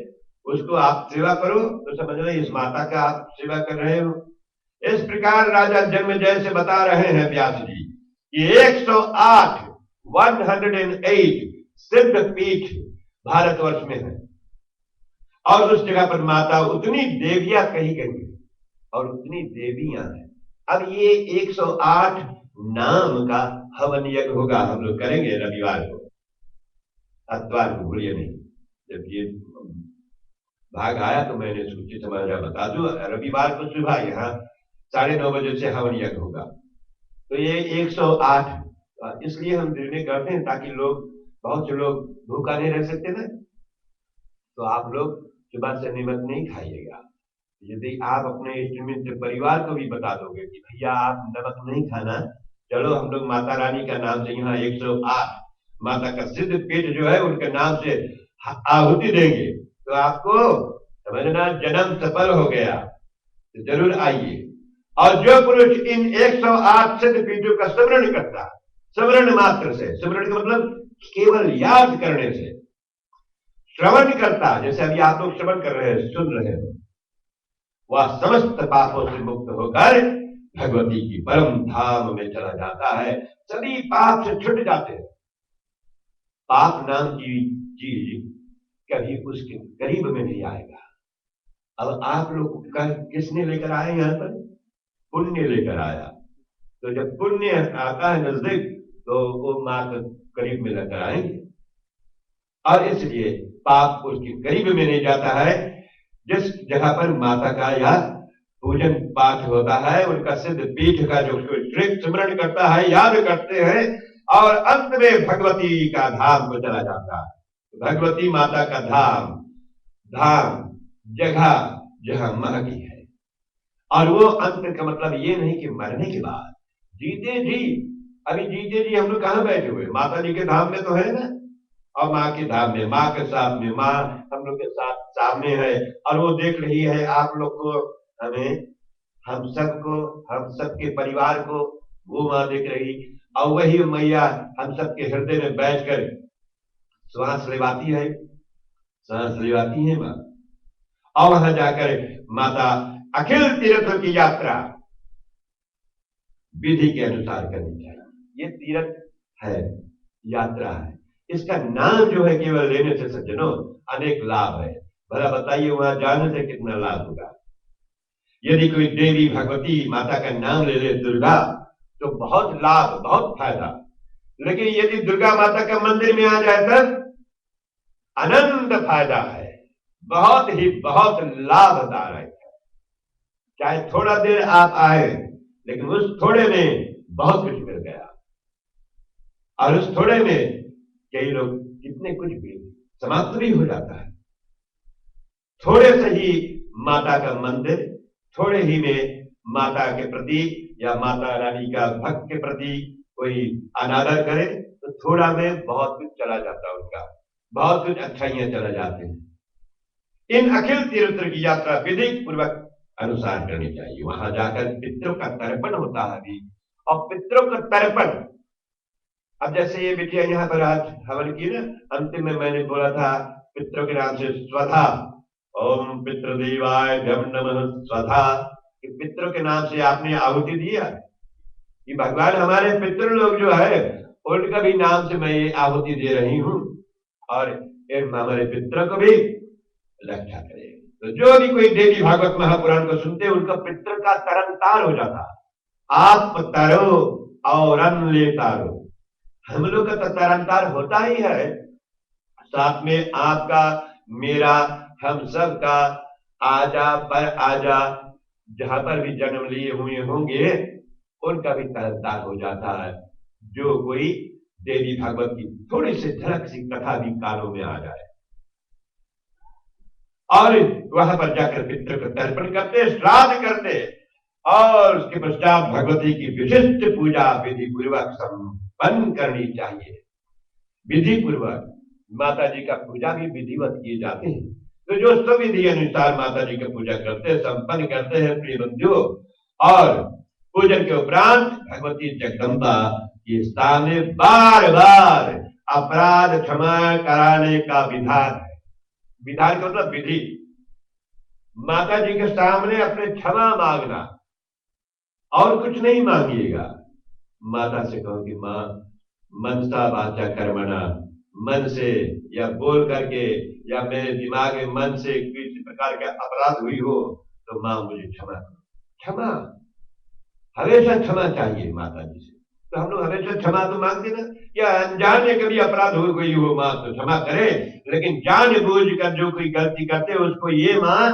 उसको आप सेवा करो तो समझ लो इस माता का आप सेवा कर रहे हो। इस प्रकार राजा जन्मेजय से बता रहे हैं व्यास जी कि 108 सिद्ध पीठ भारतवर्ष में है, और उस जगह पर माता उतनी देवियां कही गई है, और उतनी देवियां हैं। अब ये 108 नाम का हवन यज्ञ होगा, हम लोग करेंगे रविवार को, अतवार को भूलिए नहीं। जब ये भाग आया तो मैंने सूची समाचार बता दूं, रविवार को सुबह यहाँ 9:30 बजे से हवन यज्ञ होगा। तो ये 108 इसलिए हम दिन में करते हैं, ताकि लोग, बहुत से लोग भूखा नहीं रह सकते ना, तो आप लोग सुबह से निमक नहीं खाइएगा। यदि आप अपने इंस्ट्रूमेंट से परिवार को भी बता दोगे कि भैया आप नमक नहीं खाना, चलो हम लोग माता रानी का नाम से यहाँ 108 माता का सिद्ध पीठ जो है उनके नाम से आहुति देंगे, तो आपको समझना जन्म सफल हो गया। तो जरूर आइए। और जो पुरुष इन 108 सिद्ध पीठों का स्मरण करता, स्मरण मात्र से, स्मरण का मतलब केवल याद करने से, श्रवण करता, जैसे अभी आप लोग श्रवण कर रहे हैं, सुन रहे हो, वह समस्त पापों से मुक्त होकर भगवती की परम धाम में चला जाता है, सभी पाप से छूट जाते हैं। पाप नाम की चीज कभी उसके करीब में नहीं आएगा। अब आप लोग किसने लेकर आए यहां पर? पुण्य लेकर आया। तो जब पुण्य आता है नजदीक, तो वो मार्ग करीब में लेकर आएंगे, और इसलिए पाप उसके करीब में नहीं जाता है। जिस जगह पर माता का या पूजन पाठ होता है, उनका सिद्ध पीठ का जो स्मरण करता है, याद करते हैं, और अंत में भगवती का धाम को चला जाता है। भगवती माता का धाम, धाम जगह जहां मां की है, और वो अंत का मतलब ये नहीं कि मरने के बाद, जीते जी। अभी जीते जी हम लोग कहाँ बैठे हुए, माता जी के धाम में तो है ना, और माँ के धाम में, माँ के साथ में, माँ हम लोग के साथ सामने है, और वो देख रही है आप लोग को, हमें, हम सबको, हम सबके परिवार को वो माँ देख रही। और वही मैया हम सबके हृदय में बैठकर श्वास लेवाती है, सांस लेवाती है माँ। और वहां जाकर माता अखिल तीर्थ की यात्रा विधि के अनुसार करनी चाहिए। ये तीर्थ है, यात्रा है, इसका नाम जो है केवल लेने से सज्जनों अनेक लाभ है। भला बताइए वहां जाने से कितना लाभ होगा। यदि कोई देवी भगवती माता का नाम ले ले दुर्गा, तो बहुत लाभ, बहुत फायदा। लेकिन यदि दुर्गा माता का मंदिर में आ जाए तब अनंत फायदा है, बहुत ही बहुत लाभदायक है। चाहे थोड़ा देर आप आए, लेकिन उस थोड़े में बहुत कुछ मिल गया, और उस थोड़े में कई लोग कितने कुछ भी समाप्त भी हो जाता है। थोड़े से ही माता का मंदिर, थोड़े ही में माता के प्रति या माता रानी का भक्त के प्रति कोई अनादर करे, तो थोड़ा में बहुत कुछ चला जाता है, उनका बहुत कुछ अच्छाइयां चला जाते हैं। इन अखिल तीर्थ की यात्रा विधि पूर्वक अनुसार करनी चाहिए। वहां जाकर पितरों का तर्पण होता है अभी, और पितरों का तर्पण, अब जैसे ये बिटिया यहाँ पर आज हवन की ना, अंतिम में मैंने बोला था पितरों के नाम से स्वधा, ओम पितृदेवाय नमः स्वधा, कि पितरों के नाम से आपने आहुति दिया, कि भगवान हमारे पितृ लोग जो है उनका भी नाम से मैं ये आहुति दे रही हूं, और हमारे पितरों को भी रक्षा करे। तो जो भी कोई देवी भागवत महापुराण को सुनते हैं, उनका पितृ का तरनतार हो जाता। आप तरो और अन्न ले तारो, हम लोग का तो तरनतार होता ही है, साथ में आपका, मेरा, हम सब का आजा पर आजा, जहां पर भी जन्म लिए हुए होंगे उनका भी तरनतार हो जाता है। जो कोई देवी भागवत की थोड़ी सी झलक सी कथा भी कानों में आ जाए, और वहां पर जाकर पितृ को तर्पण करते, श्राद्ध करते, और उसके पश्चात भगवती की विशिष्ट पूजा विधि पूर्वक संपन्न करनी चाहिए। विधि पूर्वक माता जी का पूजा भी विधिवत किए जाते हैं। तो जो सब विधि अनुसार माता जी का पूजा करते हैं, संपन्न करते हैं प्रिय बंधुओं, और पूजन के उपरांत भगवती जगदम्बा के सामने बार बार अपराध क्षमा कराने का विधान है। विधान का मतलब विधि, माता जी के सामने अपने क्षमा मांगना, और कुछ नहीं मांगिएगा। माता से कहो कि मां, मनसा वाचा कर्मणा, मन से या बोल करके या मेरे दिमाग में मन से किसी प्रकार का अपराध हुई हो, तो मां मुझे क्षमा करो। क्षमा, हमेशा क्षमा चाहिए माता जी से। तो हम लोग हमेशा क्षमा तो मांगते ना, या अनजाने कभी अपराध हो गई हो मां तो क्षमा करे, लेकिन जानबूझ कर जो कोई गलती करते हैं उसको ये मां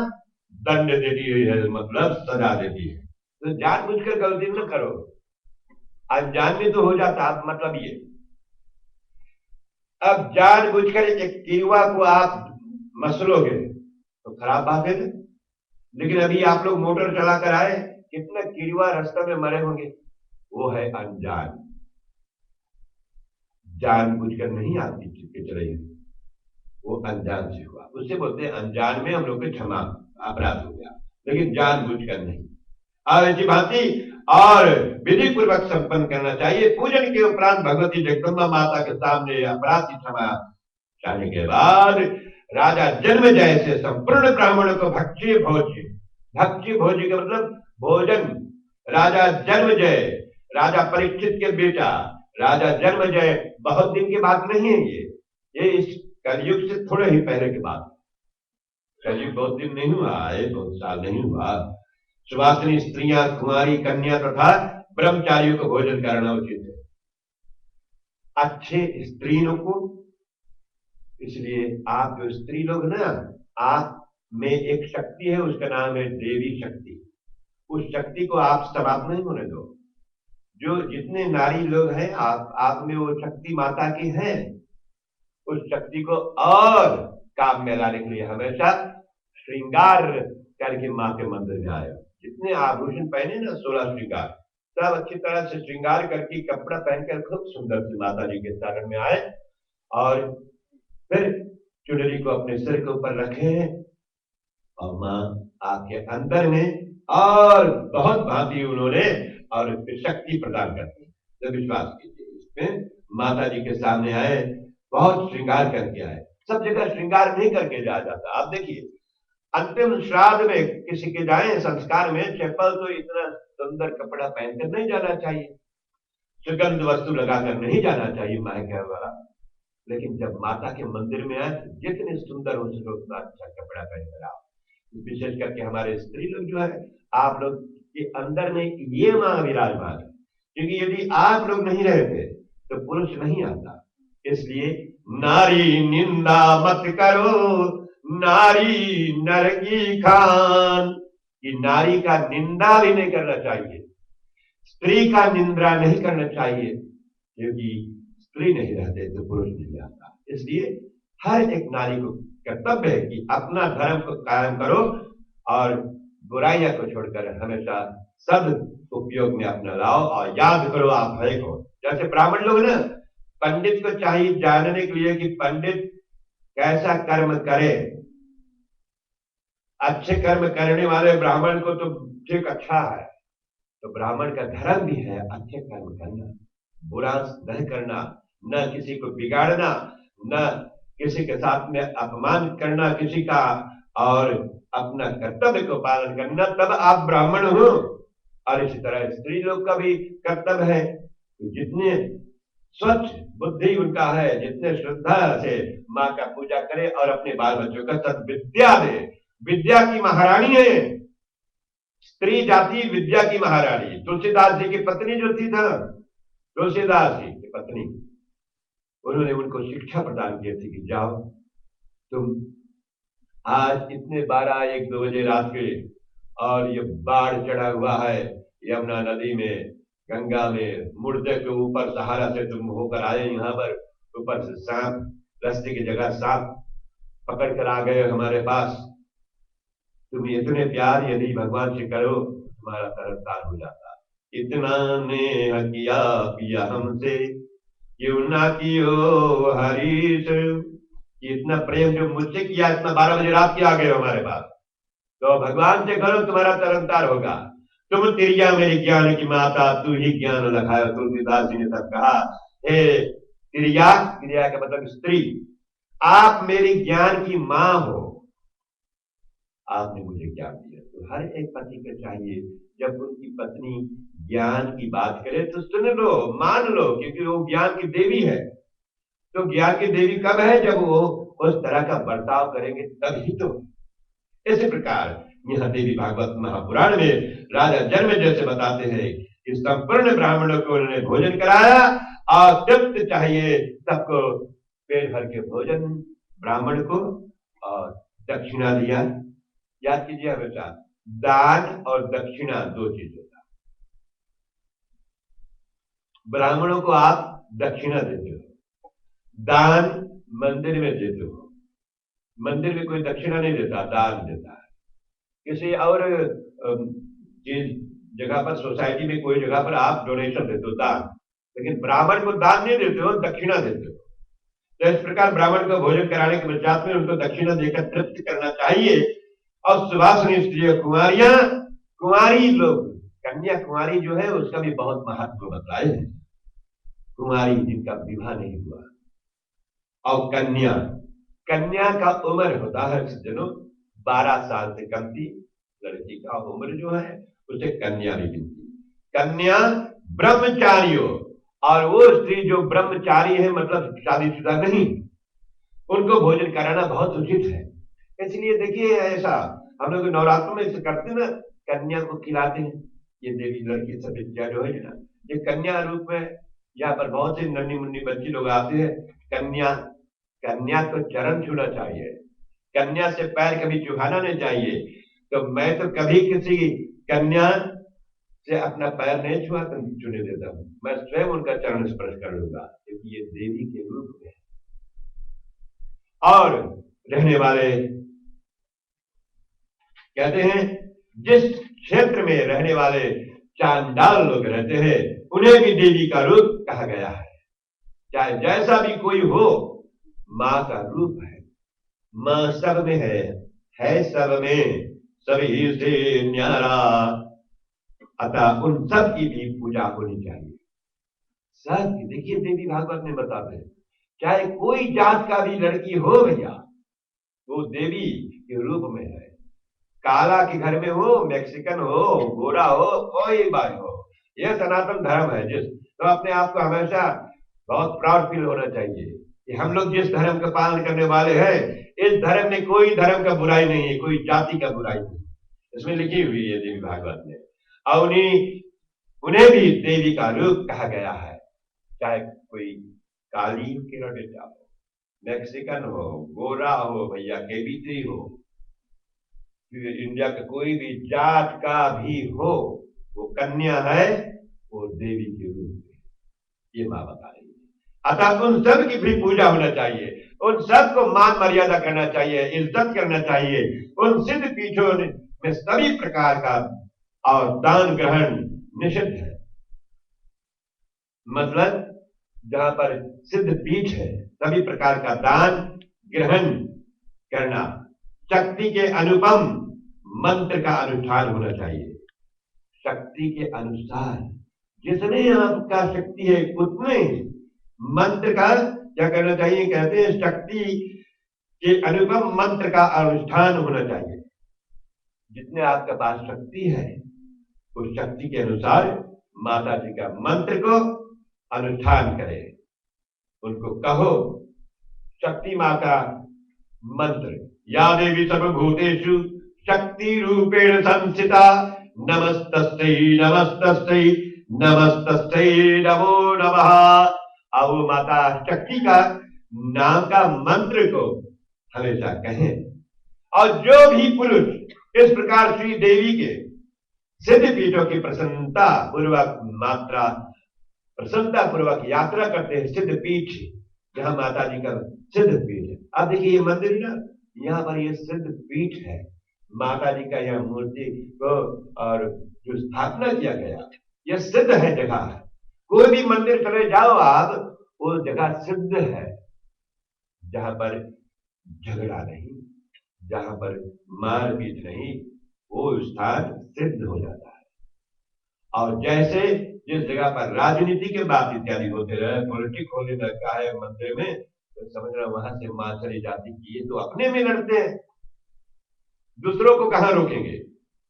दंड देती है, मतलब सजा देती है। तो जानबूझकर गलती न करो, अनजान में तो हो जाता, मतलब ये। अब जानबूझकर एक कीड़वा को आप मसलोगे तो खराब बात है ना। लेकिन अभी आप लोग मोटर चलाकर आए, कितना कीड़वा रास्ते में मरे होंगे, वो है अनजान। जानबूझकर नहीं आपकी चिपके चलेगी, वो अनजान से हुआ, उससे बोलते हैं अनजान में हम लोग के क्षमा, अपराध हो गया, लेकिन जानबूझकर नहीं। और ऐसी भांति और विधि पूर्वक संपन्न करना चाहिए। पूजन के उपरांत भगवती जगदम्बा माता के सामने अपराध की क्षमा चाहने के बाद राजा जन्मजय से संपूर्ण ब्राह्मणों को भक्ष्य भोज्य, भक्ष्य भोज्य का मतलब भोजन, राजा जन्मजय, राजा परीक्षित के बेटा राजा जन्मजय, बहुत दिन की बात नहीं है ये इस कलयुग से थोड़े ही पहले की बात। कलयुग बहुत दिन नहीं हुआ है, बहुत साल नहीं हुआ। सुवासिनी स्त्रियां, कुमारी कन्या तथा ब्रह्मचारियों को भोजन कराना उचित है, अच्छे स्त्रियों को। इसलिए आप जो स्त्री लोग ना, आप में एक शक्ति है, उसका नाम है देवी शक्ति। उस शक्ति को आप समाप्त नहीं होने दो। जो जितने नारी लोग हैं, आप में वो शक्ति माता की है। उस शक्ति को और काम में लाने के लिए हमेशा श्रृंगार करके मां के मंदिर में आए। जितने आभूषण पहने ना 16 श्रृंगार, सब अच्छी तरह से श्रृंगार करके कपड़ा पहनकर खूब सुंदर से माता जी के शरण में आए और फिर चुनरी को अपने सिर के ऊपर रखे और मां आपके अंदर में और बहुत भांति उन्होंने और फिर शक्ति प्रदान करती है। तो विश्वास कीजिए इसमें माता जी के सामने आए, बहुत श्रृंगार करके आए। सब जगह श्रृंगार नहीं करके जाया जाता। आप देखिए अंतिम श्राद्ध में किसी के जाए संस्कार में, चप्पल तो इतना सुंदर कपड़ा पहनकर नहीं जाना चाहिए, सुगंध वस्तु लगाकर नहीं जाना चाहिए महक वाला। लेकिन जब माता के मंदिर में आए तो जितने सुंदर हो सके उतना अच्छा कपड़ा पहनकर आओ। विशेष करके हमारे स्त्री लोग जो है, आप लोग के अंदर में ये मां विराजमान है, क्योंकि यदि आप लोग नहीं रहते तो पुरुष नहीं आता। इसलिए नारी निंदा मत करो, नारी नर की खान, कि नारी का निंदा भी नहीं करना चाहिए, स्त्री का निंदा नहीं करना चाहिए, क्योंकि स्त्री नहीं रहते तो पुरुष नहीं आता। इसलिए हर एक नारी को कर्तव्य है कि अपना धर्म को कायम करो और बुराइयां को छोड़कर हमेशा सद उपयोग में अपना लाओ और याद करो आप है कौन। जैसे ब्राह्मण लोग ना, पंडित को चाहिए जानने के लिए कि पंडित कैसा कर्म करे। अच्छे कर्म करने वाले ब्राह्मण को तो ठीक अच्छा है, तो ब्राह्मण का धर्म भी है अच्छे कर्म करना, बुरा नहीं करना, न किसी को बिगाड़ना, न किसी के साथ में अपमान करना किसी का, और अपना कर्तव्य को पालन करना, तब आप ब्राह्मण हो। और इसी तरह स्त्री लोग का भी कर्तव्य है, तो जितने स्वच्छ बुद्धि उनका है, जितने श्रद्धा से माँ का पूजा करे और अपने बाल बच्चों का सद्विद्या दे। विद्या की महारानी है स्त्री जाति, विद्या की महारानी। तुलसीदास जी की पत्नी जो थी ना, तुलसीदास जी की पत्नी, उन्होंने उनको शिक्षा प्रदान की थी कि जाओ तुम आज इतने 12-1-2 बजे रात के, और ये बाढ़ चढ़ा हुआ है यमुना नदी में, गंगा में, मुर्दे के ऊपर सहारा से तुम होकर आए यहाँ पर, ऊपर से सांप रास्ते की जगह सांप पकड़ कर आ गए हमारे पास, तुम इतने प्यार यदि भगवान से करो तुम्हारा तरफदार हो जाता। इतना ने किया पिया हमसे क्यों ना कियो हरीश, इतना प्रेम जो मुझसे किया, इतना 12 बजे रात के आ गए हमारे पास, तो भगवान से करो तुम्हारा तरफदार होगा। तुम तिरिया मेरी ज्ञान की माता, तू ही ज्ञान लखाया। तुलसीदास जी ने तब कहा, हे तिरिया, तिरिया का मतलब स्त्री, आप मेरी ज्ञान की मां हो, आपने मुझे ज्ञान दिया। तो हर एक पति को चाहिए जब उनकी पत्नी ज्ञान की बात करे तो सुन लो, मान लो, क्योंकि वो ज्ञान की देवी है। तो ज्ञान की देवी कब है? जब वो उस तरह का बर्ताव करेंगे तभी तो। इसी प्रकार यह देवी भागवत महापुराण में राजा जन्म जैसे बताते हैं कि संपूर्ण ब्राह्मणों को उन्होंने भोजन कराया और तृप्त चाहिए सबको, पेट भर के भोजन ब्राह्मण को, और दक्षिणा दिया। याद कीजिए हमेशा, दान और दक्षिणा दो चीज होता है। ब्राह्मणों को आप दक्षिणा देते हो, दान मंदिर में देते हो। मंदिर में कोई दक्षिणा नहीं देता, दान देता है। किसी और चीज जगह पर, सोसाइटी में कोई जगह पर आप डोनेशन देते हो, दान, लेकिन ब्राह्मण को दान नहीं देते हो, दक्षिणा देते हो। तो इस प्रकार ब्राह्मण को भोजन कराने के पश्चात में उनको दक्षिणा देकर तृप्त करना चाहिए। और सुभाषिनी स्त्री कुमारियां, कुमारी लोग, कन्या कुमारी जो है उसका भी बहुत महत्व बताए हैं। कुमारी जिनका विवाह नहीं हुआ, और कन्या, कन्या का उम्र होता है सज्जनों 12 साल से कम की लड़की का उम्र जो है उसे कन्या भी मिलती। कन्या ब्रह्मचारियों, और वो स्त्री जो ब्रह्मचारी है मतलब शादीशुदा नहीं, उनको भोजन कराना बहुत उचित है। इसलिए देखिए ऐसा हम लोग नवरात्रों में ऐसे करते ना, कन्या को खिलाते हैं। ये देवी लड़की सब विद्या जो है ना, ये कन्या रूप में यहाँ पर बहुत से नन्ही मुन्नी बच्ची लोग आते हैं। कन्या, कन्या को चरण छूना चाहिए, कन्या से पैर कभी चुभाना नहीं चाहिए। तो मैं तो कभी किसी कन्या से अपना पैर नहीं छूने देता हूं, मैं स्वयं उनका चरण स्पर्श कर लूंगा, क्योंकि ये देवी के रूप में। और रहने वाले कहते हैं जिस क्षेत्र में रहने वाले चांडाल लोग रहते हैं उन्हें भी देवी का रूप कहा गया है। चाहे जैसा भी कोई हो, मां का रूप है। मां सब में है सब में, सभी से न्यारा। अतः उन सब की भी पूजा होनी चाहिए। सब देखिए देवी भागवत में बताते हैं, चाहे कोई जात का भी लड़की हो भैया, वो देवी के रूप में है। काला के घर में हो, मैक्सिकन हो, गोरा हो, कोई बात हो, यह सनातन धर्म है। जिस तो अपने आप को हमेशा बहुत प्राउड फील होना चाहिए कि हम लोग जिस धर्म का पालन करने वाले हैं, इस धर्म में कोई धर्म का बुराई नहीं है, कोई जाति का बुराई नहीं। इसमें लिखी हुई है देवी भागवत में। और उन्हें भी देवी का रूप कहा गया है। चाहे कोई काली के बेटा हो, मैक्सिकन हो, गोरा हो, भैया केबीसी हो, इंडिया का कोई भी जात का भी हो, वो कन्या है, वो देवी के रूप में, ये मां बता रही है। अतः उन सब की भी पूजा होना चाहिए, उन सब को मान मर्यादा करना चाहिए, इज्जत करना चाहिए। उन सिद्ध पीठों में सभी प्रकार का और दान ग्रहण निषिद्ध है। मतलब जहां पर सिद्ध पीठ है, सभी प्रकार का दान ग्रहण करना, शक्ति के अनुपम मंत्र का अनुष्ठान होना चाहिए। शक्ति के अनुसार जितने आपका शक्ति है उतने मंत्र का क्या करना चाहिए, कहते हैं शक्ति के अनुपम मंत्र का अनुष्ठान होना चाहिए। जितने आपके पास शक्ति है उस शक्ति के अनुसार माता जी का मंत्र को अनुष्ठान करें। उनको कहो शक्ति मां का मंत्र, या देवी सर्वभूतेषु शक्ति रूपेण संस्थिता, नमस्तस्यै नमस्तस्यै नमस्तस्यै नमो नमः। अब वो माता शक्ति का नाम का मंत्र को हमेशा कहें। और जो भी पुरुष इस प्रकार श्री देवी के सिद्ध पीठों की प्रसन्नता पूर्वक यात्रा करते हैं, सिद्ध पीठ जहां माता जी का सिद्ध पीठ है। अब देखिए ये मंदिर ना, यहाँ पर ये सिद्ध पीठ है, माता जी का यह मूर्ति को और जो स्थापना किया गया, यह सिद्ध है जगह है। कोई भी मंदिर चले जाओ आप, वो जगह सिद्ध है, जहां पर झगड़ा नहीं, जहां पर मारपीट नहीं, वो स्थान सिद्ध हो जाता है। और जैसे जिस जगह पर राजनीति के बात इत्यादि होते रहे, पॉलिटिक होने लगता है मंदिर में, तो समझना वहां से मां चली जाती की, ये तो अपने में लड़ते हैं, दूसरों को कहां रोकेंगे।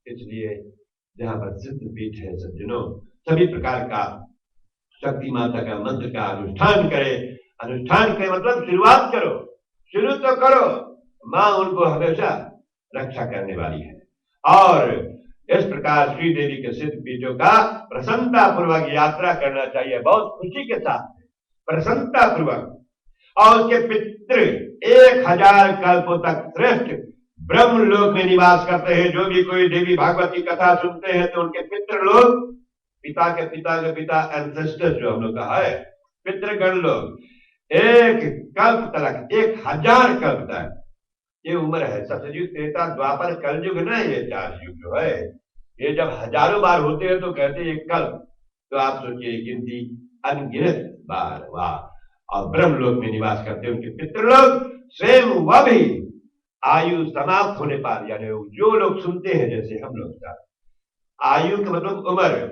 इसलिए जहां पर सिद्ध पीठ है सज्जनों, सभी प्रकार का शक्ति माता का मंत्र का अनुष्ठान करे। अनुष्ठान के मतलब शुरुआत करो, शुरू तो करो, मां उनको हमेशा रक्षा करने वाली है। और इस प्रकार श्री देवी के सिद्ध पीठों का प्रसन्नता पूर्वक यात्रा करना चाहिए, बहुत खुशी के साथ, प्रसन्नता पूर्वक। और उसके पितृ 1000 कल्पों तक श्रेष्ठ ब्रह्मलोक में निवास करते हैं। जो भी कोई देवी भागवत की कथा सुनते हैं तो उनके पितृ लोग, पिता के पिता के पिता, एंसेस्टर्स जो हम लोग का है, पितृगण लोग, एक कल्प तक, 1000 कल्प तक ये उम्र है। सतयुग, त्रेता, द्वापर, कलयुग ना, ये 4 युग जो है, ये जब हजारों बार होते हैं तो कहते हैं एक कल्प। तो आप सोचिए गिनती अनगिनत बार, वाह। और ब्रह्मलोक में निवास करते हैं उनके पितृलोग, स्वयं वह भी आयु समाप्त होने पर, यानी जो लोग सुनते हैं जैसे हम लोग का, आयु का मतलब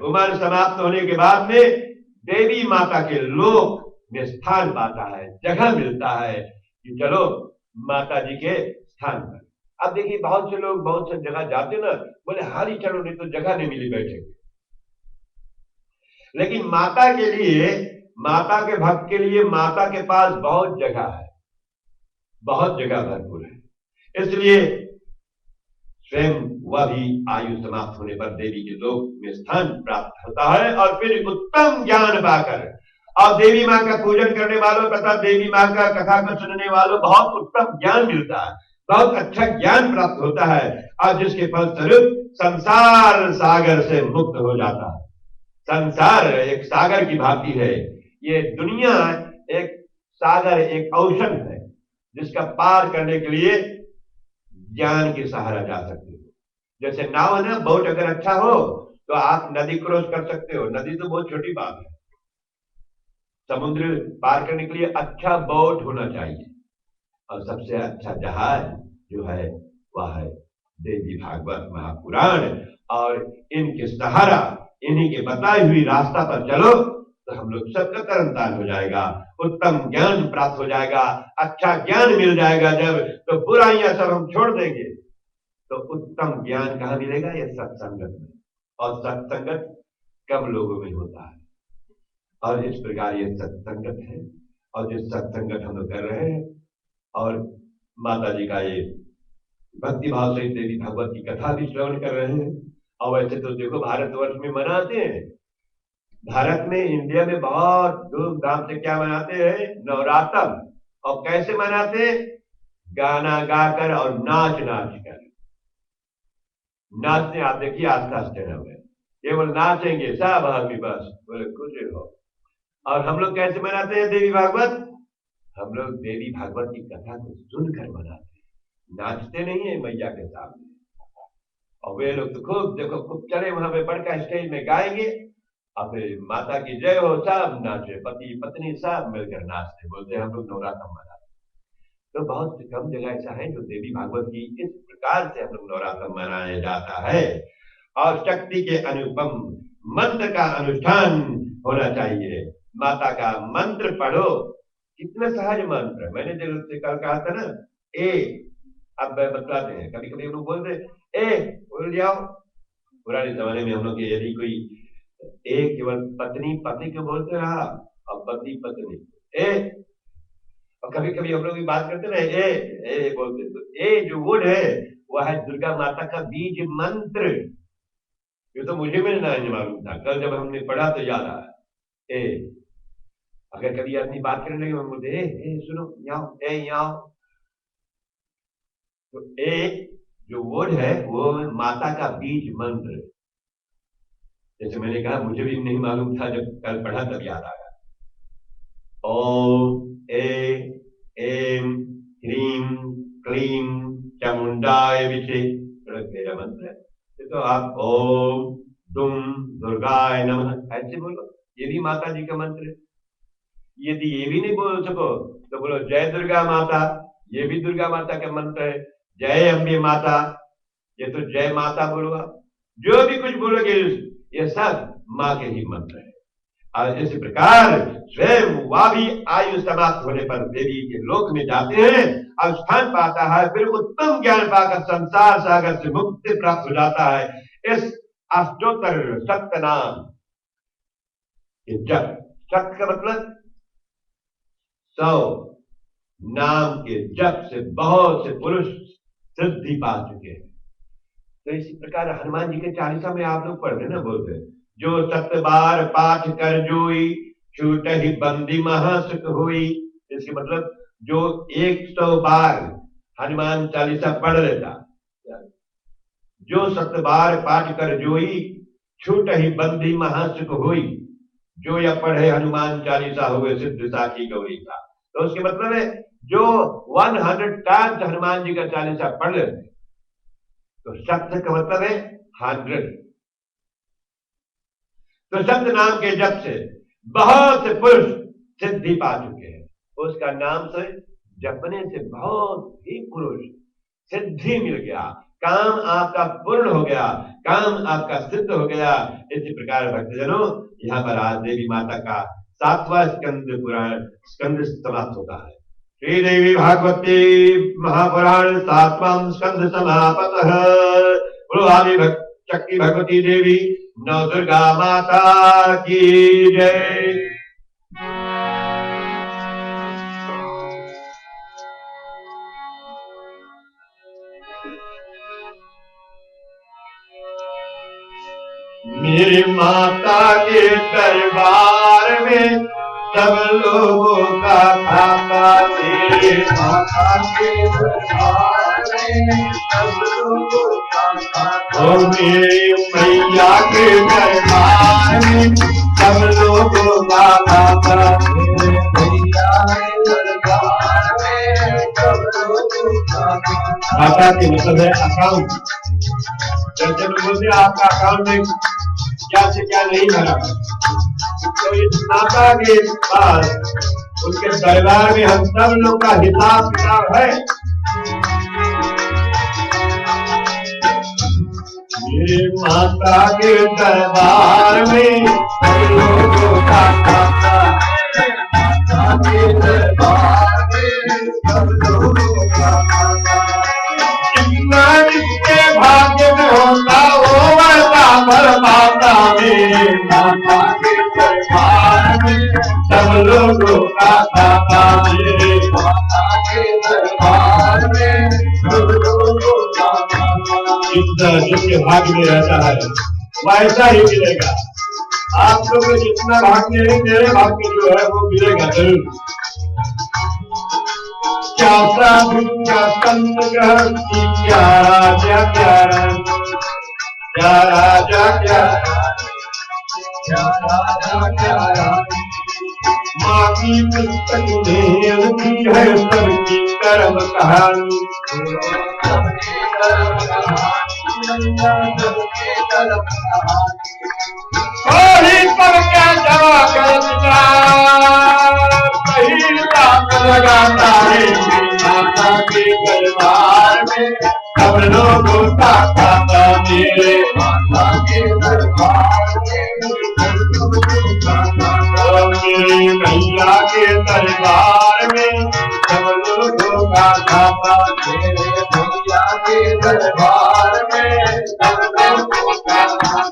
उम्र समाप्त होने के बाद में देवी माता के लोक में स्थान पाता है, जगह मिलता है कि चलो माता जी के स्थान पर। अब देखिए बहुत से लोग बहुत से जगह जाते ना, बोले हाल ही चलो, नहीं तो जगह नहीं मिली बैठेंगे। लेकिन माता के लिए, माता के भक्त के लिए माता के पास बहुत जगह है, बहुत जगह भरपूर है। इसलिए स्वयं वह भी आयु समाप्त होने पर देवी के लोक में स्थान प्राप्त होता है। और फिर उत्तम ज्ञान पाकर, और देवी मां का पूजन करने वालों तथा देवी मां का कथा को सुनने वालों बहुत उत्तम ज्ञान मिलता है, बहुत अच्छा ज्ञान प्राप्त होता है, और जिसके फलस्वरूप संसार सागर से मुक्त हो जाता है। संसार एक सागर की भांति है, ये दुनिया एक सागर, एक ओशन है, जिसका पार करने के लिए ज्ञान के सहारा जा सकते हो। जैसे नाव है ना, बोट अगर अच्छा हो तो आप नदी क्रॉस कर सकते हो। नदी तो बहुत छोटी बात है, समुद्र पार करने के लिए अच्छा बोट होना चाहिए। और सबसे अच्छा जहाज जो है वह है देवी भागवत महापुराण। और इनके सहारा, इन्हीं के बताई हुई रास्ता पर चलो तो हम लोग सबका कर्म तान हो जाएगा, उत्तम ज्ञान प्राप्त हो जाएगा, अच्छा ज्ञान मिल जाएगा जब, तो बुराइयां सब हम छोड़ देंगे। तो उत्तम ज्ञान कहाँ मिलेगा? ये सत्संगत में। और सत्संगत कम लोगों में होता है। और इस प्रकार ये सत्संगत है, और जिस सत्संगत हम लोग कर रहे हैं, और माता जी का ये भक्ति भाव से देवी भागवत की कथा भी श्रवण कर रहे हैं। और वैसे तो देखो भारतवर्ष में मनाते हैं, भारत में, इंडिया में बहुत धूमधाम से क्या मनाते हैं? नवरात्र। और कैसे मनाते? गाना गाकर और नाच नाच कर। नाचने आप देखिए आस्था आस्थे में केवल नाचेंगे सब आदमी, बस बोले खुश हो। और हम लोग कैसे मनाते हैं देवी भागवत? हम लोग देवी भागवत की कथा को सुनकर मनाते हैं, नाचते नहीं है मैया के सामने। और वे लोग तो खूब देखो, खूब चले वहां पे बड़का स्टेज में गाएंगे, और फिर माता की जय हो, सब नाचे, पति पत्नी सब मिलकर नाचते, बोलते हम लोग नवरात्र मनाते। तो बहुत कम जगह ऐसा है जो देवी भागवत की इस प्रकार से हम लोग नवरात्र मनाया जाता है। और शक्ति के अनुपम मंत्र का अनुष्ठान होना चाहिए। माता का मंत्र पढ़ो, कितना सहज मंत्र है। मैंने जब से कल कहा था ना, ए, अब बतलाते हैं, कभी कभी हम लोग बोलते ए बोल जाओ। पुराने जमाने में हम लोग यदि कोई ए केवल पत्नी पति को बोलते रहा, और पति पत्नी ए, और कभी कभी हम लोग भी बात करते रहे ए बोलते, तो ए जो वर्ड है वह है दुर्गा माता का बीज मंत्र। ये तो मुझे भी नहीं मालूम था, कल जब हमने पढ़ा तो याद आया। ए, अगर कभी आदमी बात करने लगे बोलते ए सुनो यहाँ, ए यहाँ, तो ए जो वर्ड है वो माता का बीज मंत्र। जैसे मैंने कहा मुझे भी नहीं मालूम था, जब कल पढ़ा तब याद आया। ओम ए एम ह्रीम क्लीम चामुंडाय विचे, मेरा मंत्र है। तो आप ओम दुम दुर्गाय नमः ऐसे बोलो, ये भी माता जी का मंत्र है। यदि ये भी नहीं बोल सको तो बोलो जय दुर्गा माता, ये भी दुर्गा माता का मंत्र है। जय अम्बे माता, ये तो जय माता बोलो आप। जो भी कुछ बोलोगे ये सब माँ के ही मंत्र है। और इसी प्रकार स्वयं वह भी आयु समाप्त होने पर देवी के लोक में जाते हैं और स्थान पाता है, फिर उत्तम ज्ञान पाकर संसार सागर से मुक्ति प्राप्त हो जाता है। इस अष्टोत्तर सत्य नाम के जप, सत्य का मतलब 100 नाम के जप से बहुत से पुरुष सिद्धि पा चुके हैं। तो इसी प्रकार हनुमान जी के चालीसा में आप लोग पढ़ते ना, बोलते जो 7 बार पाठ कर जोई छूट ही बंदी महासुख हुई। इसके मतलब जो 100 बार हनुमान चालीसा पढ़ लेता, जो 7 बार पाठ कर जोई छूट ही बंदी महासुख हुई, जो यह पढ़े हनुमान चालीसा हुए सिद्ध साखी गौरी का। तो उसके मतलब है जो 100 टाइम्स हनुमान जी का चालीसा पढ़ लेते, तो शब्द का मतलब है 100। तो शब्द नाम के जप से बहुत से पुरुष सिद्धि पा चुके हैं। उसका नाम से जपने से बहुत ही पुरुष सिद्धि मिल गया, काम आपका पूर्ण हो गया, काम आपका सिद्ध हो गया। इसी प्रकार भक्तजनों, यहाँ पर आज देवी माता का 7वां स्कंद पुराण स्कंद समाप्त होता है। श्री देवी भागवती महापुराण 7वां स्कंद समापतः। बोलो आदि शक्ति भगवती देवी नव दुर्गा माता की जय। मेरी माता के दरबार में सब लोगों का खाता, मेरी माता के दरबार में सब लोगों का खाता, और मेरी मैया के दरबार में सब लोगों का खाता, मेरे मैया के दरबार में सब लोगों का खाता। खाता के मतलब है अकाउंट, जैसे लोग बोलते आपका अकाउंट में क्या से क्या नहीं भरा, तो इस माता के पास उनके दरबार में हम सब लोग का हिसाब किताब है। मेरे माता के दरबार में सब लोगों का खाता, माता के दरबार में सब लोगों का खाता। जितना जिसके भाग्य में होता वो वैसा बरमाता, मेरे माता के दरबार में सब लोगों का खाता, मेरे माता के दरबार में सब लोगों का खाता। जितना जिसके भाग्य में रहता है वैसा ही मिलेगा। आप लोग को जितना भाग्य है मेरे भाग्य जो है वो मिलेगा जरूर। क्या साधु क्या संत क्या राजा क्या रानी, क्या राजा क्या राजा क्या रानी। माँ की पुस्तक में लिखी है सबकी कर्म कहानी, वही पर क्या जमा कर दिया, सही बात लगाता है। माता के दरबार में सब लोगों का खाता, मेरे माता के दरबार में मेरे मैया के दरबार में सब लोगों का खाता, मेरे मैया के दरबार में सब लोगों का खाता।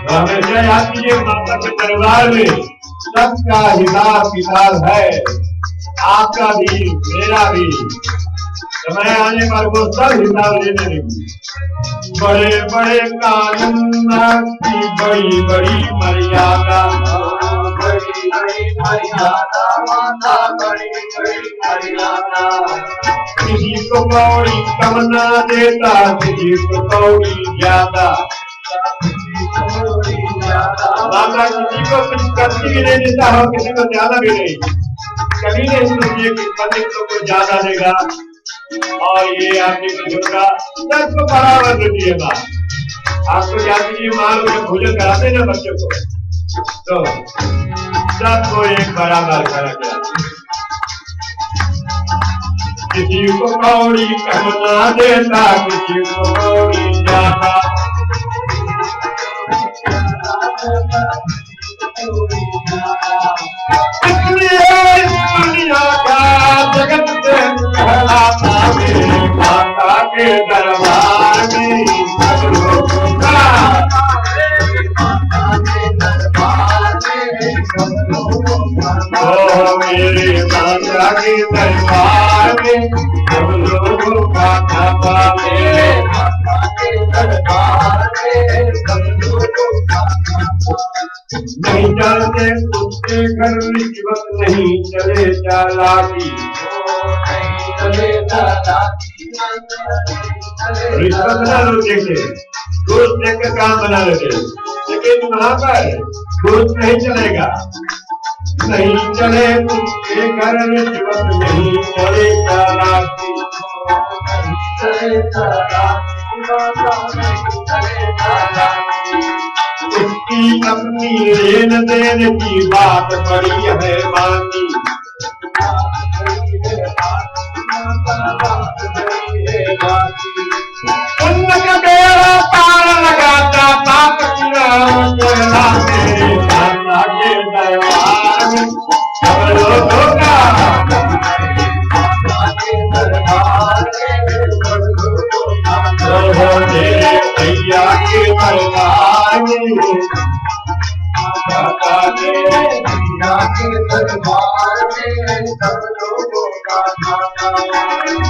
हमेशा याद कीजिए माता के दरबार में सबका हिसाब किताब है, आपका भी मेरा भी। समय आने पर वो सब हिसाब लेने लगी। बड़े बड़े कानून की बड़ी बड़ी मर्यादा, बड़ी बड़ी मर्यादा माता, बड़ी बड़ी मर्यादा। किसी को कौड़ी कम ना देता, किसी को कौड़ी ज्यादा, माता किसी को कुछ कमी भी नहीं देता हो, किसी को ज्यादा भी नहीं। कभी नहीं सोचिए कि पति को ज्यादा देगा और ये आपकी बुजुर्गा सबको बराबर देती है। माँ आपको क्या कीजिए, माँ लोग भोजन कराते ना बच्चों को, तो सबको एक बराबर करा गया। किसी को कौड़ी कम ना देता, किसी को कौड़ी ज्यादा। इसलिए दुनिया का जगत से कहलाता, मेरे माता के दरबार में सब लोगों का, माता के दरबार में सब लोगों का, मेरे माता के दरबार में सब लोगों का खाता, मेरे माता के दरबार में सब लोगों का खाता। नहीं चलते उसके घर रिश्वत, नहीं चले चालाकी, नहीं चले चालाकी। रिश्वत बना लेते थे, घूस देकर काम बना लेते, लेकिन वहां पर घूस नहीं चलेगा। नहीं चले उसके घर रिश्वत, नहीं चले चालाकी, नहीं चले चालाकी, नहीं चले चालाकी। उसकी अपनी लेन देन की बात बड़ी है मानी, उनका बेड़ा पार लगाता, पाप की राह चलता, मेरे माता के दरबार में सब लोगों का, माता के दरबार में सब लोगों का, मेरे भैया के दरबार में, माता के भैया के दरबार में सब लोगों का खाता।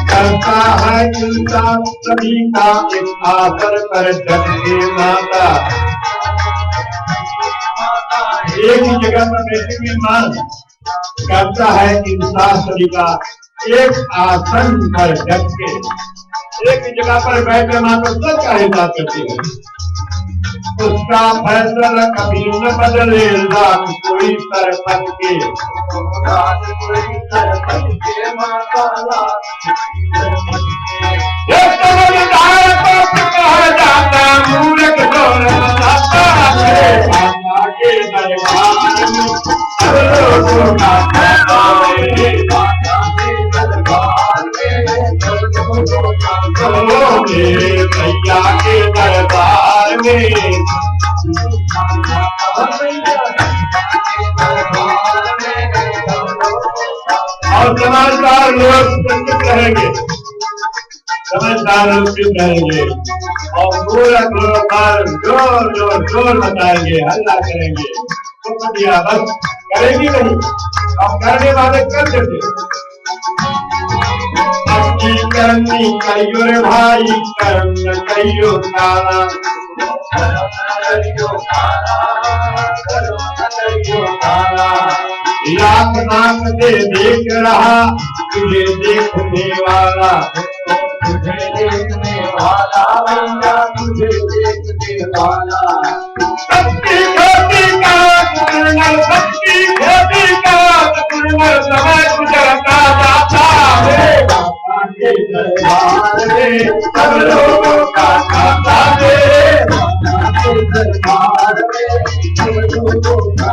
करता है इंसान सभी का एक आसन पर ढक के माता, एक ही जगह पर बैठे हुए मान करता है इंसान सभी का एक आसन पर ढक के, एक ही जगह पर बैठे माता सबका हिसाब करती है। उसका फैसला कभी न बदले लाख कोई सरपंच के ये समझदार तो कहा जाता मूर्ख बताता है माता के दरबार में सब लोगों का कहना है माता के दरबार में सब लोगों का कहना है भैया के दरबार में और समझदार लोग चुप रहेंगे, समझदार लोग चुप रहेंगे और मूर्ख लोग जोर जोर जोर बताएंगे, हल्ला करेंगे, तो दिया बस करेंगी नहीं और करने वाले कर देते। अच्छी करनी कहियो रे भाई करन कहियो काला लाख नाक से देख रहा तुझे देखने वाला तुझे देखने वाला भैया तुझे देखने वाला सबकी खेती का सबकी खेती का समय गुजरता जाता है बाबा के दरबार में सब लोगों का खाता है बाबा के दरबार में सब लोगों का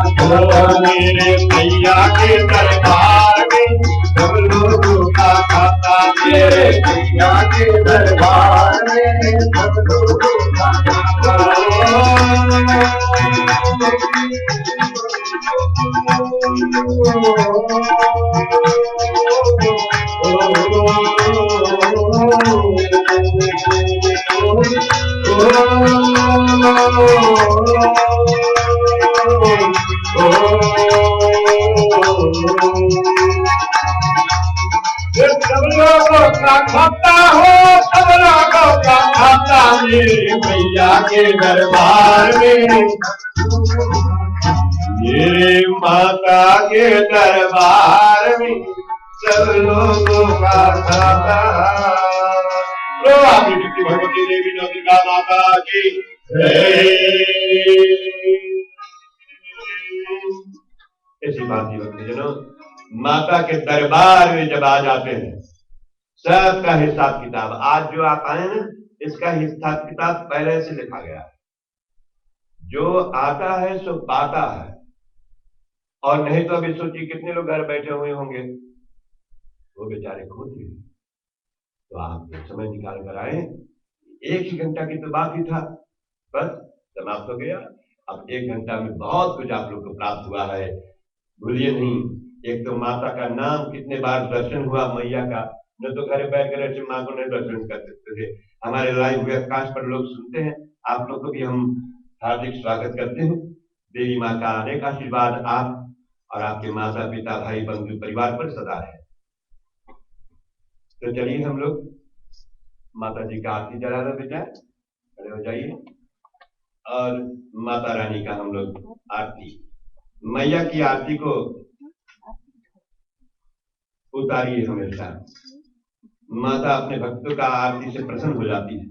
मेरे भैया के दरबार में सब लोगों का खाता मेरे भैया के दरबार में सब लोगों का सब लोगों का खाता हो सब लोगों का खाता मेरे भैया के दरबार में मेरे माता के दरबार में सब लोगों का खाता। भगवती देवी दुर्गा माता की ऐसी बात ही भक्तजनों माता के दरबार में जब आ जाते हैं सबका हिसाब किताब आज जो आप आए ना इसका हिसाब किताब पहले से लिखा गया है। जो आता है सो पाता है और नहीं तो अभी सोचिए कितने लोग घर बैठे हुए होंगे वो बेचारे खोज ही तो आप समय निकाल कर आए। 1 ही घंटा की तो बात ही था बस समाप्त हो गया। अब 1 घंटा में बहुत कुछ आप लोग को प्राप्त हुआ है भूलिए नहीं। एक तो माता का नाम कितने बार दर्शन हुआ मैया का न तो घर बैठ कर ऐसे माँ को नहीं दर्शन कर सकते थे। हमारे लाइव वेबकास्ट पर लोग सुनते हैं आप लोग को भी हम हार्दिक स्वागत करते हैं। देवी माँ का अनेक आशीर्वाद आप और आपके माता पिता भाई बंधु परिवार पर सदा है। तो चलिए हम लोग माता जी का आरती चढ़ा दो बेटा खड़े हो जाइए और माता रानी का हम लोग आरती मैया की आरती को उतारिए। हमेशा माता अपने भक्तों का आरती से प्रसन्न हो जाती है।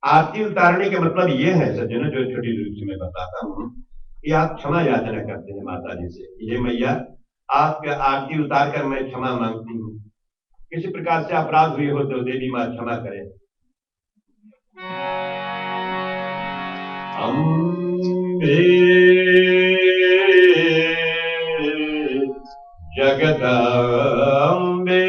आरती उतारने का मतलब ये है सज्जनों जो छोटी रूप से मैं बताता हूँ कि आप क्षमा याचना करते हैं माता जी से ये मैया आपका आरती उतार कर मैं क्षमा मांगती हूँ। किसी प्रकार से अपराध हुए हो तो देवी माँ क्षमा करें। अम्बे जगदम्बे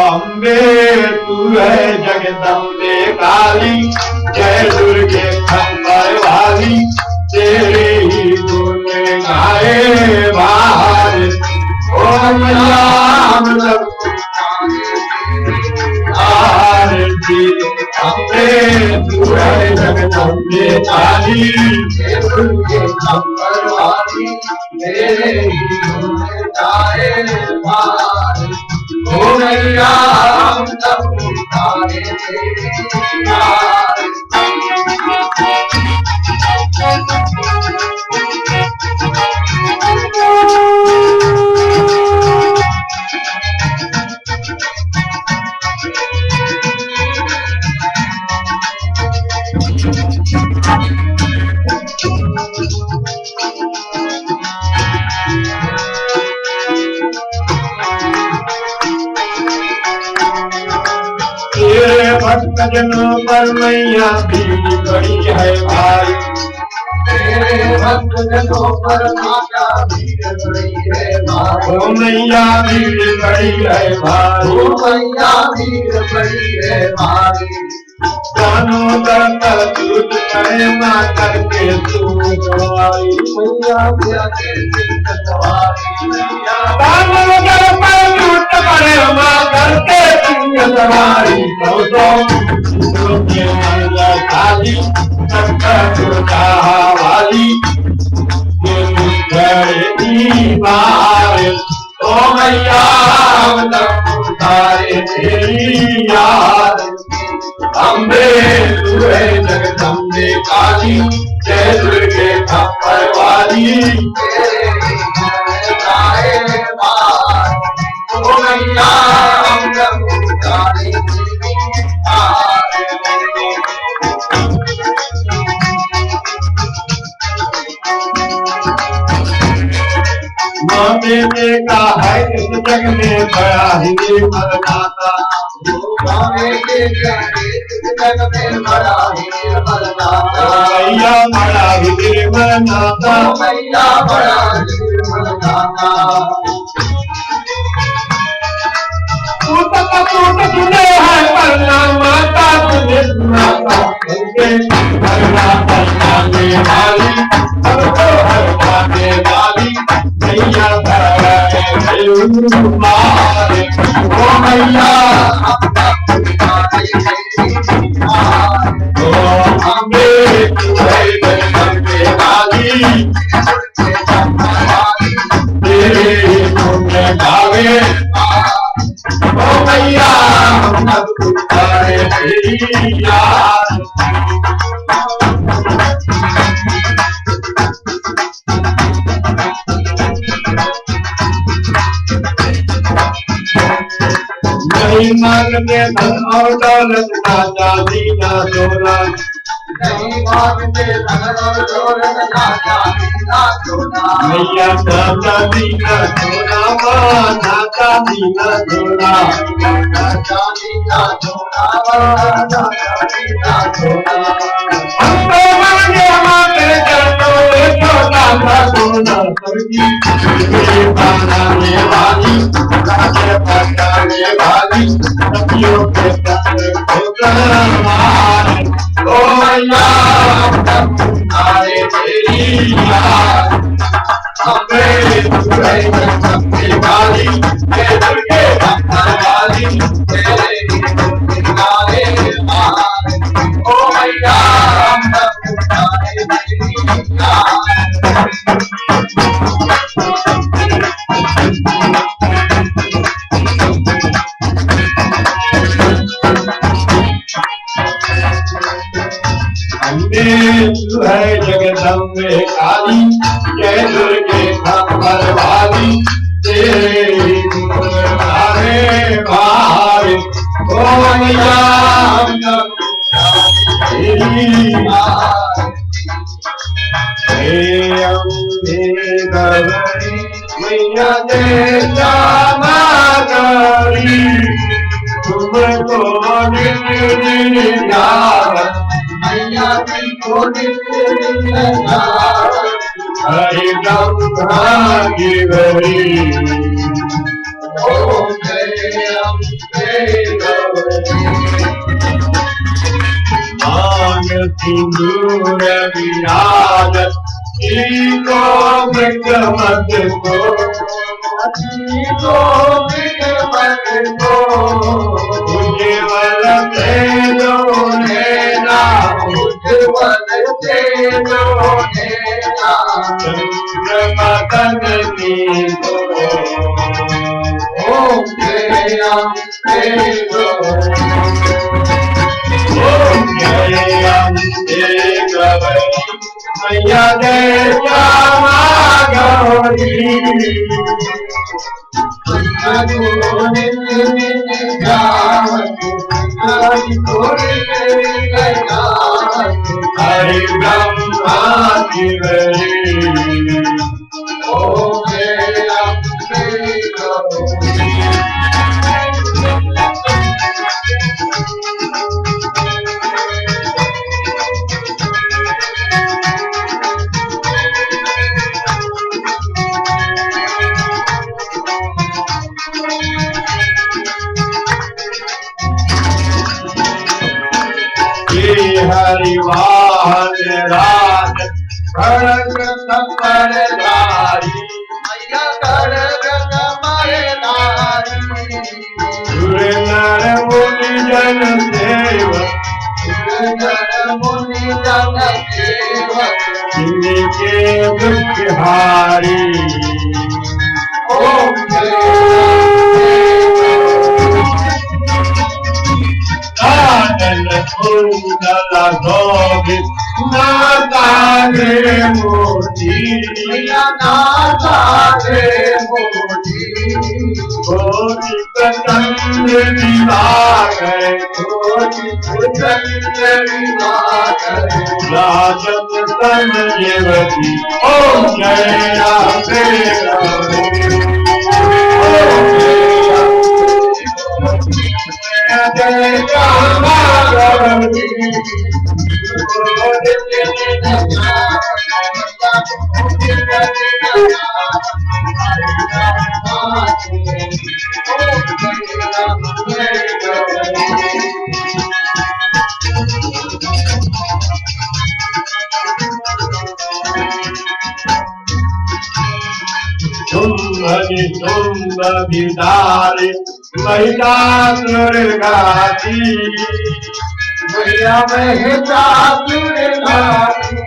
अम्बे तू है जगदम्बे काली जय दुर्गे खंबर वाली तेरे ही गुण गाए बाहर ओम राम आरती अम्बे तू है जगदम्बे काली जय दुर्गे खंबर वाली तेरे ही गुण गाए बाहर ओ मैया हम सब पुकारे तेरी भक्त जनों पर मैया भीड़ बड़ी है भाई, तेरे भक्त जनों पर माता भीड़ बड़ी है भाई, ओ मैया भीड़ बड़ी है भाई, ओ मैया भीड़ बड़ी है भाई। जानों दर दूध करे माँ करके तू आई, मैया क्या कहती सवारी, जानों दर दूध करे माँ करके तू सवारी, तो के मंगला काली वाली ओ मैया तारे तेरी याद, अम्बे तू है जगदम्बे काली, जय दुर्गे खप्पर वाली, ओ मैया माँ बेटे का है इस जग में बड़ा ही निर्मलता, मैया बड़ा ही निर्मलता, मैया बड़ा निर्मलता। टूट सुने है पन्ना माता तुझे सुनाता, हरने वाली सबको हरने वाली मैया मारे, ओ मैया अम्बे तू है जगदम्बे काली, तेरे पुण्य गावे ओ मैया हम तुम्हारे तेरी याद, नहीं मांगते धन और दौलत ना चांदी ना सोना, नहीं मांगते धन और दौलत ना चांदी ना सोना, मैया ना चांदी ना सोना, माँ ना चांदी ना सोना, ना चांदी ना सोना, ना चांदी ना सोना। हम तो मांगे हमारे चरणों में छोटा सा सोना, सबकी बनाने वाली राजे बनाने वाली सखियों के मारे, ओ मैया तुम्हारे तेरी याद, अम्बे तू है जगदम्बे वाली, जय दुर्गे खप्पर वाली, तेरे किनारे मारे, ओ मैया तुम्हारे तेरी याद। अम्बे तू है जगदम्बे काली, जय दुर्गे खप्पर वाली, तेरी तुम्हारे भारे, ओ मैया तेरी याद, हे अम्बे गौरी मैया जय श्यामा गौरी, तुमको नित्य याद, मैया तुमको नित्य याद, हरि ब्रह्मा गिरी, ओ जय अम्बे गौरी। मांग सिंदूर विराज, को मृग मत को, उज्ज्वल तेजो नैना, चंद्रमा तननी को, ओम जय अम्बे गौरी, ओम जय अम्बे गौरी मैया जय श्यामा गौरी, हरि ब्रह्मा शिवरी, ओम जय अम्बे गौरी। जन सेवक मुनि जन सेवक जिनके दुख हारी ओम साधन कुंडल शोभित नाता रे मोती नाता रे मोती कोटि प्रचंड दिवाकर कोटि प्रचंड दिवाकर राजत तन युवती ओम जय राधे जय राम शुंभ विदारे महिला दुर्गाती मैया महिला दुर्गाती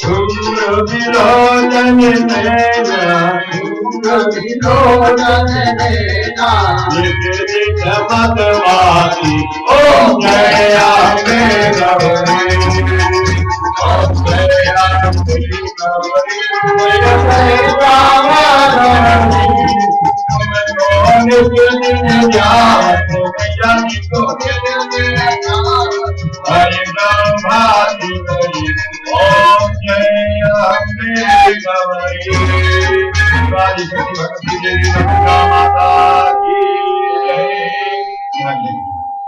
शुंभ विलोचन नैना विलोचन नैना निज निज मदवाती ओम जय अम्बे गौरी ओम जय अम्बे गौरी जय रामाधरी निज निज जात जन को हरि नाम भाति हरि ओम जय अम्बे गौरी वाली शक्ति भक्ति देवी दुर्गा माता की जय।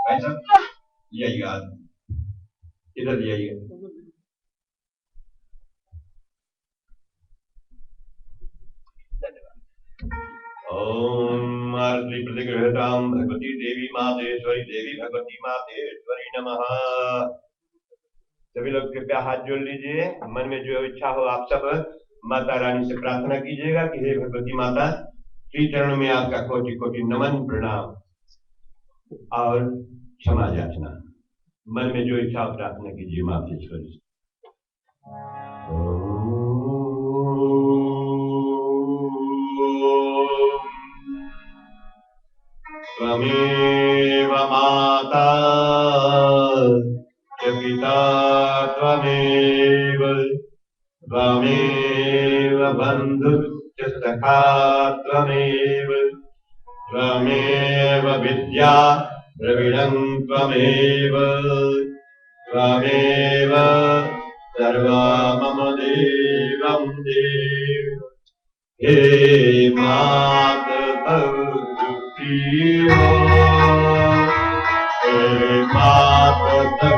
भाई साहब यही याद इधर जाइए। ओम आरती प्रतिगृहताम भगवती देवी मातेश्वरी देवी भगवती मातेश्वरी नमः। सभी लोग कृपया हाथ जोड़ लीजिए। मन में जो इच्छा हो आप सब माता रानी से प्रार्थना कीजिएगा कि हे भगवती माता श्री चरणों में आपका कोटि कोटि नमन प्रणाम और क्षमा याचना। मन में जो इच्छा हो प्रार्थना कीजिए मातेश्वरी से। त्वमेव माता च पिता त्वमेव त्वमेव बन्धुश्च सखा त्वमेव त्वमेव विद्या द्रविणं त्वमेव त्वमेव सर्वा मम देवं देव हे माता हे माता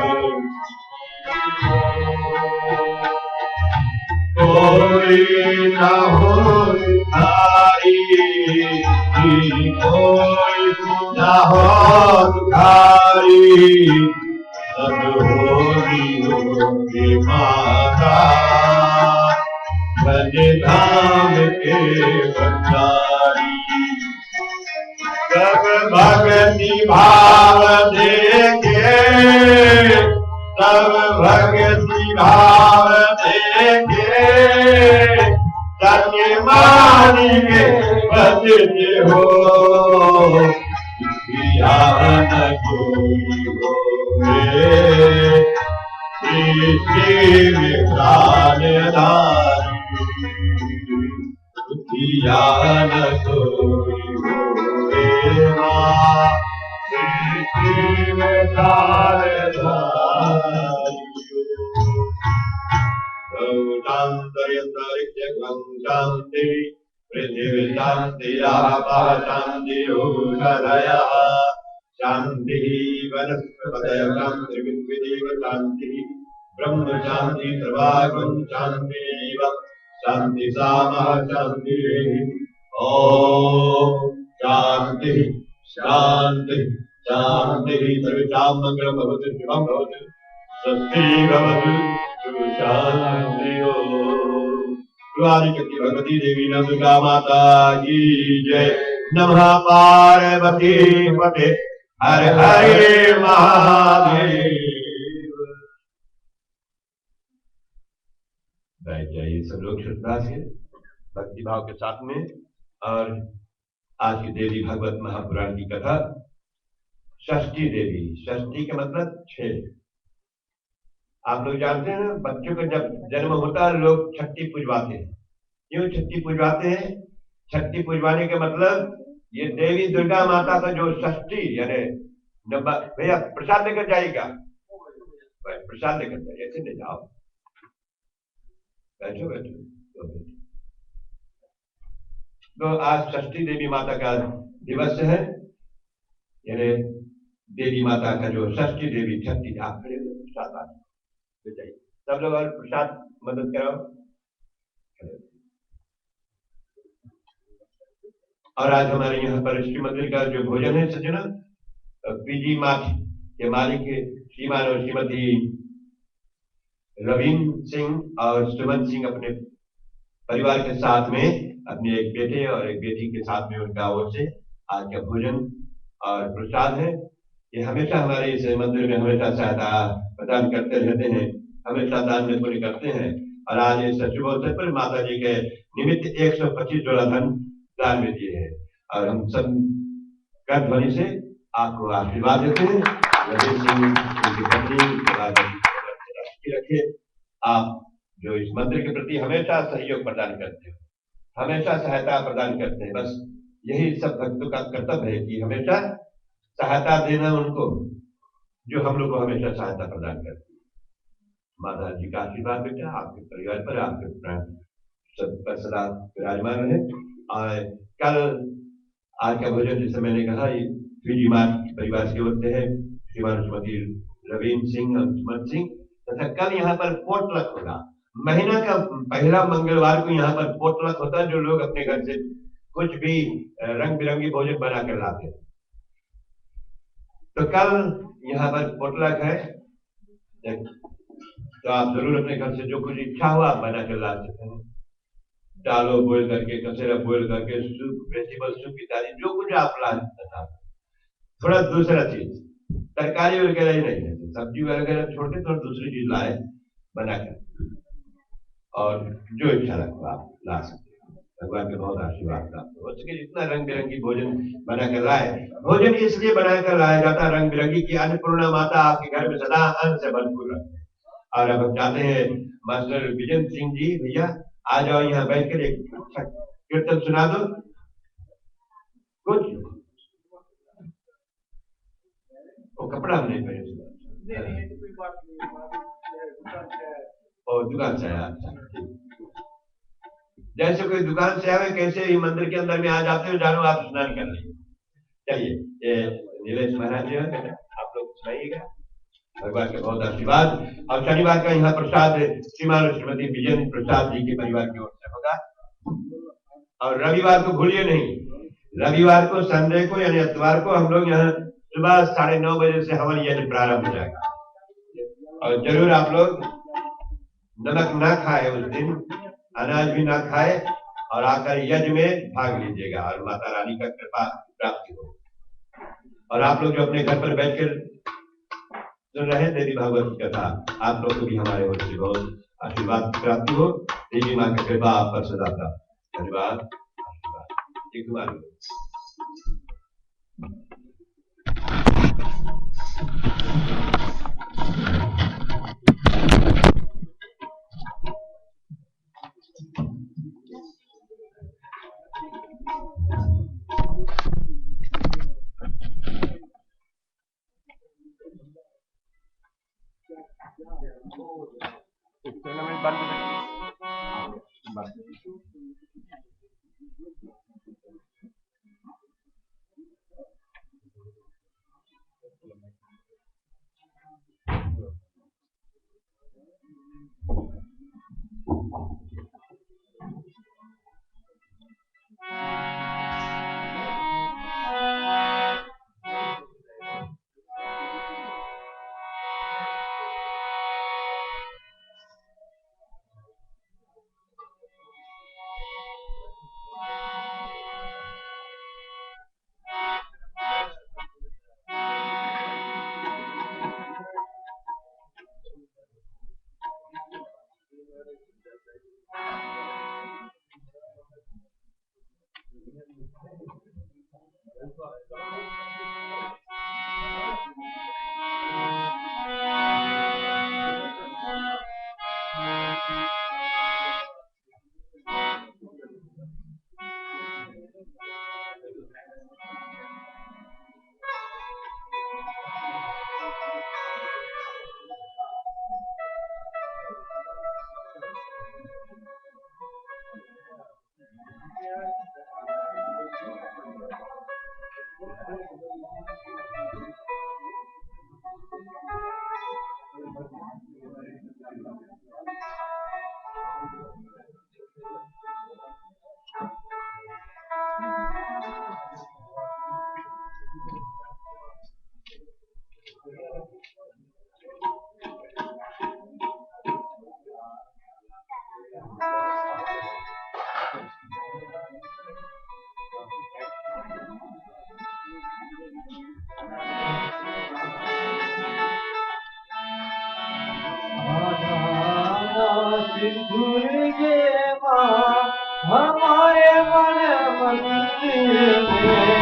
कोई न हो धारी कोई न हो धारी सब होगी माता धाम के भंडारी सब भक्ति भाव देखे सब भक्ति भाव देखे सत्य मानी के बचते हो न कोई हो शिव प्राणधारी न कोई हो शिव प्राणधारी शांति पृथ्वी शांति आपः शांति ओषधयः शांति वनस्पतयः शांति विद्युदेव शांति ब्रह्म शांति सर्वागम शांति शांति सामः शांति ओम शांति शांति शांति सर्वेषां मंगलं भवतु शुभं भवतु स्वस्ति भवतु शांति शक्ति भगवती देवी दुर्गा माता की जय। नमः पार्वती पते हर हर महादेव। बैठ जाइए सब लोग श्रद्धा से, भक्ति भाव के साथ में। और आज की देवी भागवत महापुराण की कथा, षष्ठी देवी। षष्ठी का मतलब 6। आप लोग जानते हैं ना, बच्चों का जब जन्म होता है लोग छठी पूजवाते हैं। क्यों छठी पूजवाते हैं? छठी पूजवाने का मतलब ये देवी दुर्गा माता का जो षष्ठी यानी नंबर। भैया प्रसाद लेकर जाइएगा, प्रसाद लेकर जाइए, ऐसे नहीं जाओ, बैठो बैठो। तो आज षष्ठी देवी माता का दिवस है, यानी देवी माता का जो षष्ठी देवी छठी। आप खड़े हो, प्रसाद ले जाइए सब लोग, और प्रसाद मदद कराओ। और आज हमारे यहाँ पर श्री मंदिर का जो भोजन है सज्जना, पीजी मार्ट के मालिक श्रीमान और श्रीमती रविंद्र सिंह और सुमन सिंह अपने परिवार के साथ में, अपने एक बेटे और एक बेटी के साथ में उनका ओर से आज का भोजन और प्रसाद है। ये हमेशा हमारे इस मंदिर में हमेशा सहायता प्रदान करते रहते हैं, हमेशा दान में पुण्य करते हैं। और आज इस शुभ अवसर पर माता जी के निमित्त 125 जोड़ा धन दान में दिए हैं। और हम सब कर ध्वनि से आपको आशीर्वाद देते हैं। रविंद्र सिंह उनकी पत्नी रखे, आप जो इस मंदिर के प्रति हमेशा सहयोग प्रदान करते हो, हमेशा सहायता प्रदान करते हैं। बस यही सब भक्तों का कर्तव्य है कि हमेशा सहायता देना उनको, जो हम लोग को हमेशा सहायता प्रदान करती है। माता जी का आशीर्वाद बेटा आपके परिवार पर, आपके प्राण सब पर सदा विराजमान रहे। और कल आज का भोजन जैसे मैंने कहा, ये परिवार की ओर से है, श्रीमान श्रीमती रविंद्र सिंह और सुमन सिंह। तथा कल यहाँ पर पोटलक होगा, महीना का पहला मंगलवार को यहाँ पर पोटलक होता है, जो लोग अपने घर से कुछ भी रंग बिरंगी भोजन बना कर लाते हैं। तो कल यहाँ पर पोटलक है, तो आप जरूर अपने घर से जो कुछ इच्छा हो आप बना कर ला सकते हैं। दालों बॉयल करके, कसेरा बॉयल करके, सूप, वेजिटेबल सूप इत्यादि जो कुछ आप ला सकते हैं। थोड़ा दूसरा चीज, तरकारी वगैरह ही नहीं है, सब्जी वगैरह छोड़ के थोड़ा दूसरी चीज लाए बनाकर, और जो इच्छा रखो आप ला सकते हैं। भगवान के बहुत आशीर्वाद प्राप्त हो सके। जितना रंग बिरंगी भोजन बनाकर लाए, भोजन इसलिए बनाकर लाया जाता है रंग बिरंगी की अन्नपूर्णा माता आपके घर में सदा अन्न से भरपूर रखे। और अब हम चाहते हैं मास्टर विजय सिंह जी, भैया आ जाओ यहाँ बैठकर एक अच्छा कीर्तन सुना दो कुछ। वो कपड़ा हम नहीं पहने, और दुकान से आया। अच्छा, जैसे कोई दुकान से आवे, कैसे ही मंदिर के अंदर में आ जाते हो, जानो आप स्नान कर लीजिए। चलिए, ये नीलेश महाराज जी हैं, आप लोग सुनाइएगा। भगवान के बहुत आशीर्वाद। और शनिवार का यहाँ प्रसाद श्रीमान और श्रीमती विजय प्रसाद जी के परिवार की ओर से होगा। और रविवार को भूलिए नहीं, रविवार को, संडे को यानी इतवार को हम लोग यहाँ सुबह 9:30 बजे से हवन यज्ञ प्रारंभ हो जाएगा। और जरूर आप लोग नमक ना खाए उस दिन, अनाज भी ना खाए, और आकर यज्ञ में भाग लीजिएगा और माता रानी का कृपा प्राप्ति हो। और आप लोग जो अपने घर पर बैठकर सुन रहे हैं देवी भागवत की कथा, आप लोग को भी हमारे ओर से बहुत आशीर्वाद प्राप्ति हो। देवी माँ की कृपा आप पर सदा प्राप्त। धन्यवाद, आशीर्वाद। एक बार टूर्नामेंट बंद हमारे मन मंदिर में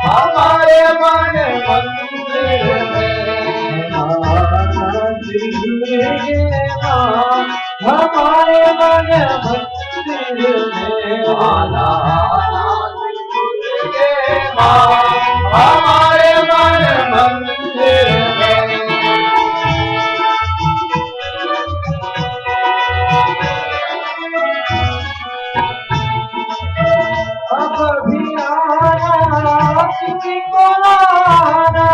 हमारे मन मंदिर में हमारे मन मंदिर में आना हमारे मन मंदिर में अब भी आना किसी को लाना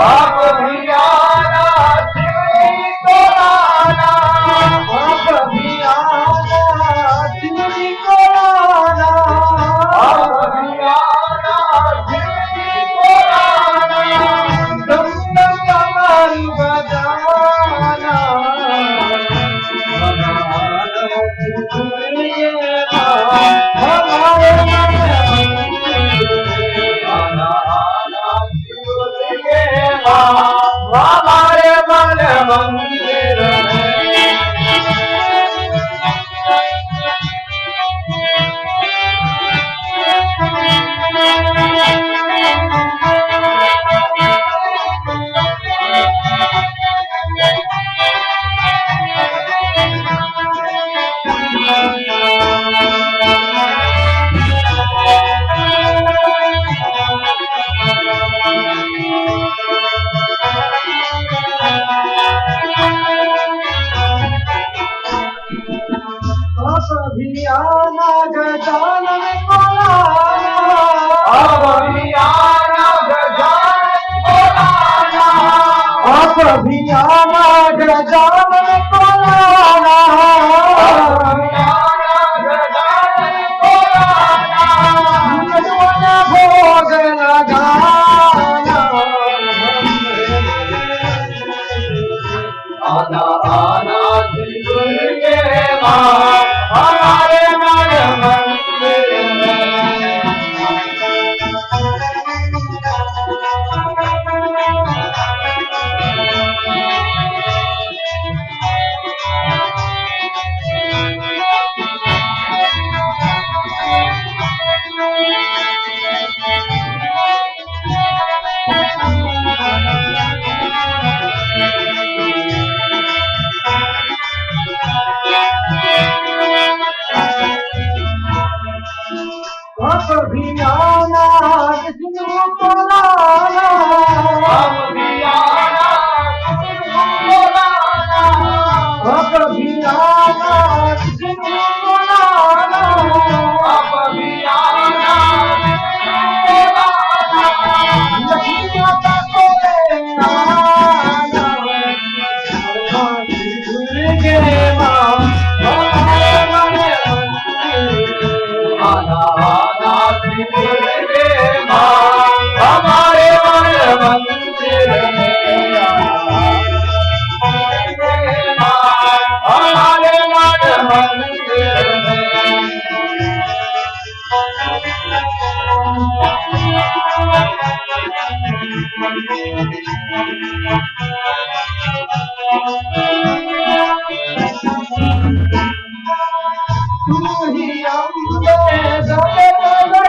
अब भी आना किसी को लाना अब भी आना किसी को लाना अब भी आना किसी को लाना दम दम कमर बजाना हमारे मन मंदिर में भी आना गजानन को लाना अब भी आना गजानन को लाना अब भी आना गजानन को लाना अब भी आना गजानन को लाना भोग लगाना आना आना दिल के माँ हमारे मन मंदिर में अब भी आना किसी को लाना अब भी आना किसी को लाना अब भी आना किसी को लाना अब भी आना किसी को लाना लक्ष्मी माता को आना दुर्गे माँ हमारे मन आना हमारे मन मंदिर में हमारे मन मंदिर में तू ही अम्बे हमारे मन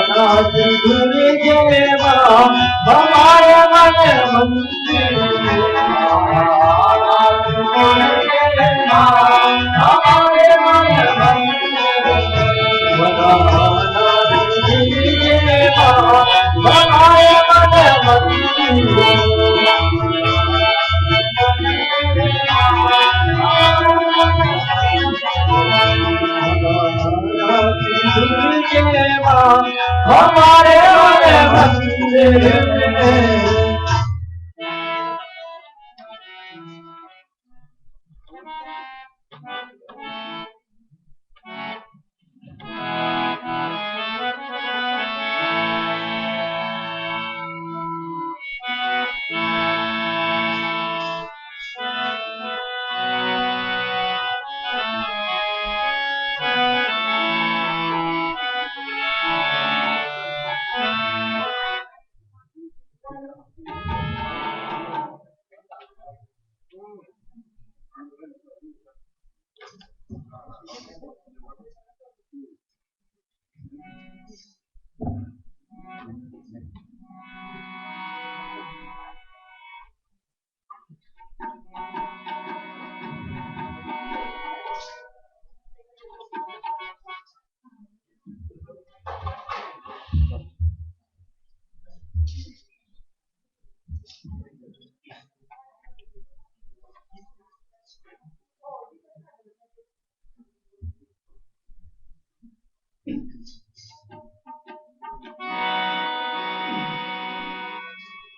मंदिर दुर्गे माँ हमारे मन मंदिर हमारे मन मंदिर हमारे मन मंदिर हमारे मन मंदिर में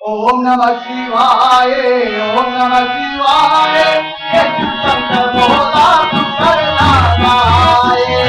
ओम नमः शिवाय, ओम नमः शिवाय, शंकर भोला करना गाए।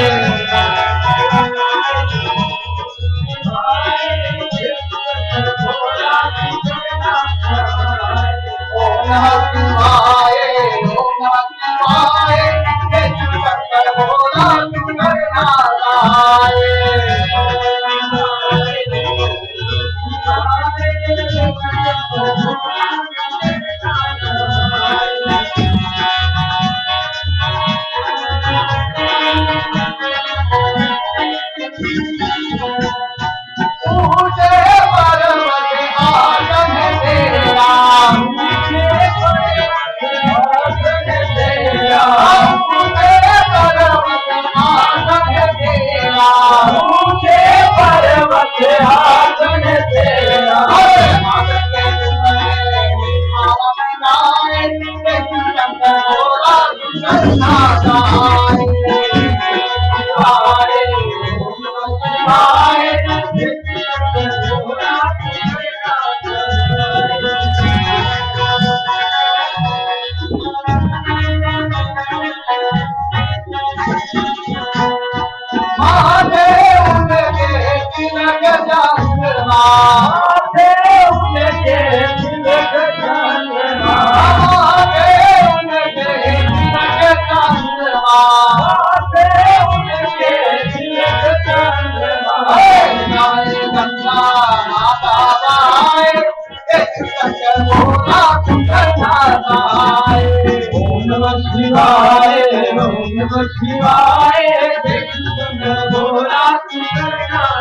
ओम नमः शिवाय, ओम नमः शिवाय, शंकर भोला करना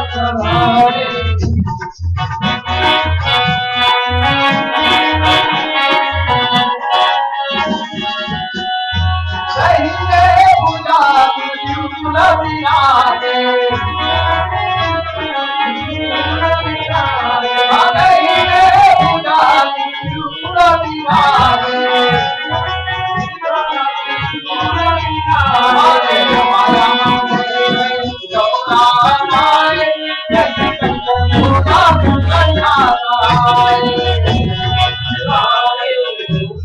गाए। शिवाय, ओम नमः शिवाय,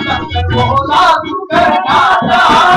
शंकर भोला करना गाए।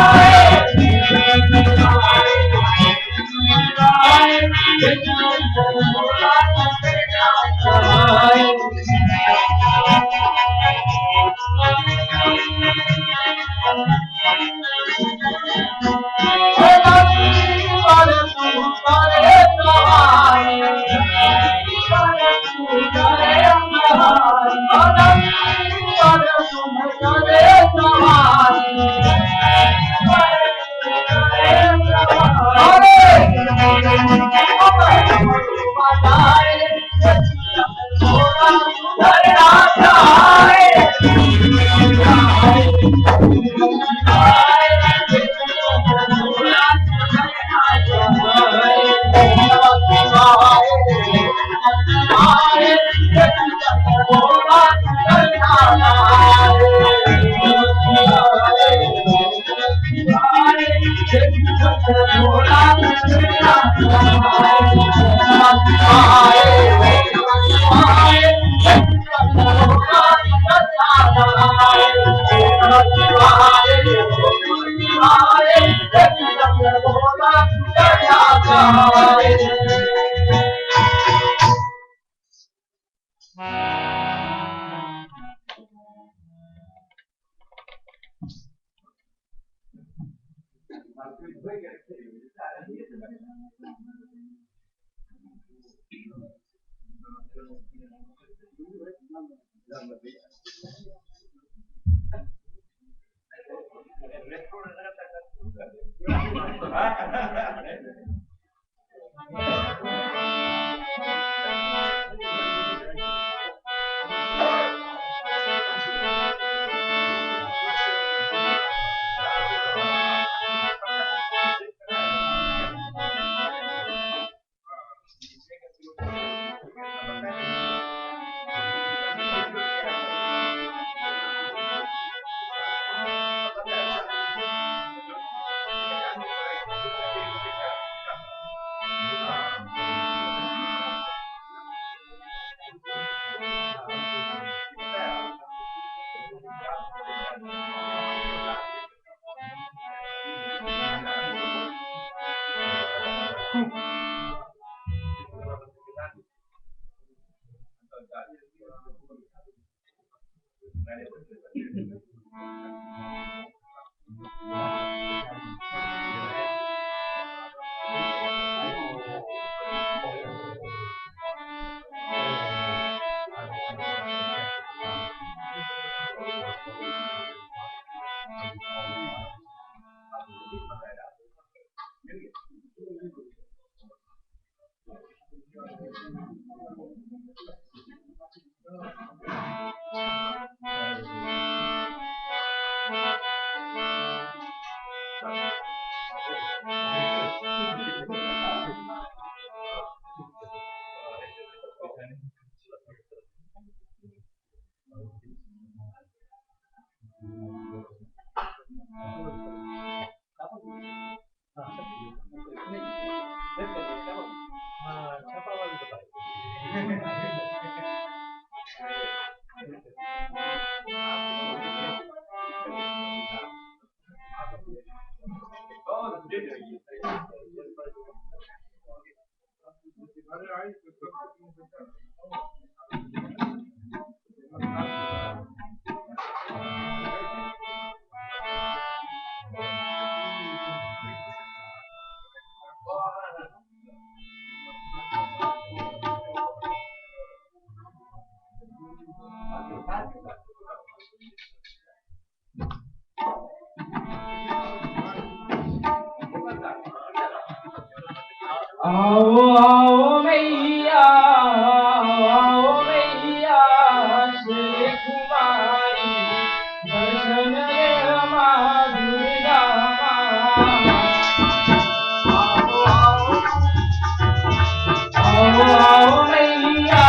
आओ आओ मैया श्री कुमारी दर्शन दे माँ दुर्गा आओ आओ मैया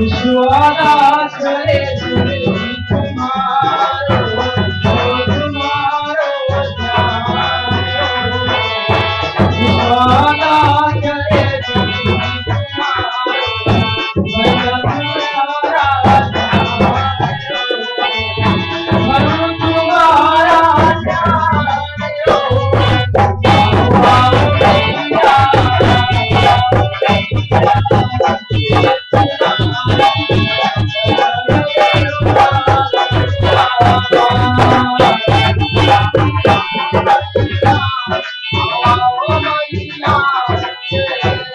विश्वास करे तुम्हारो तुम्हारो विश्वास करे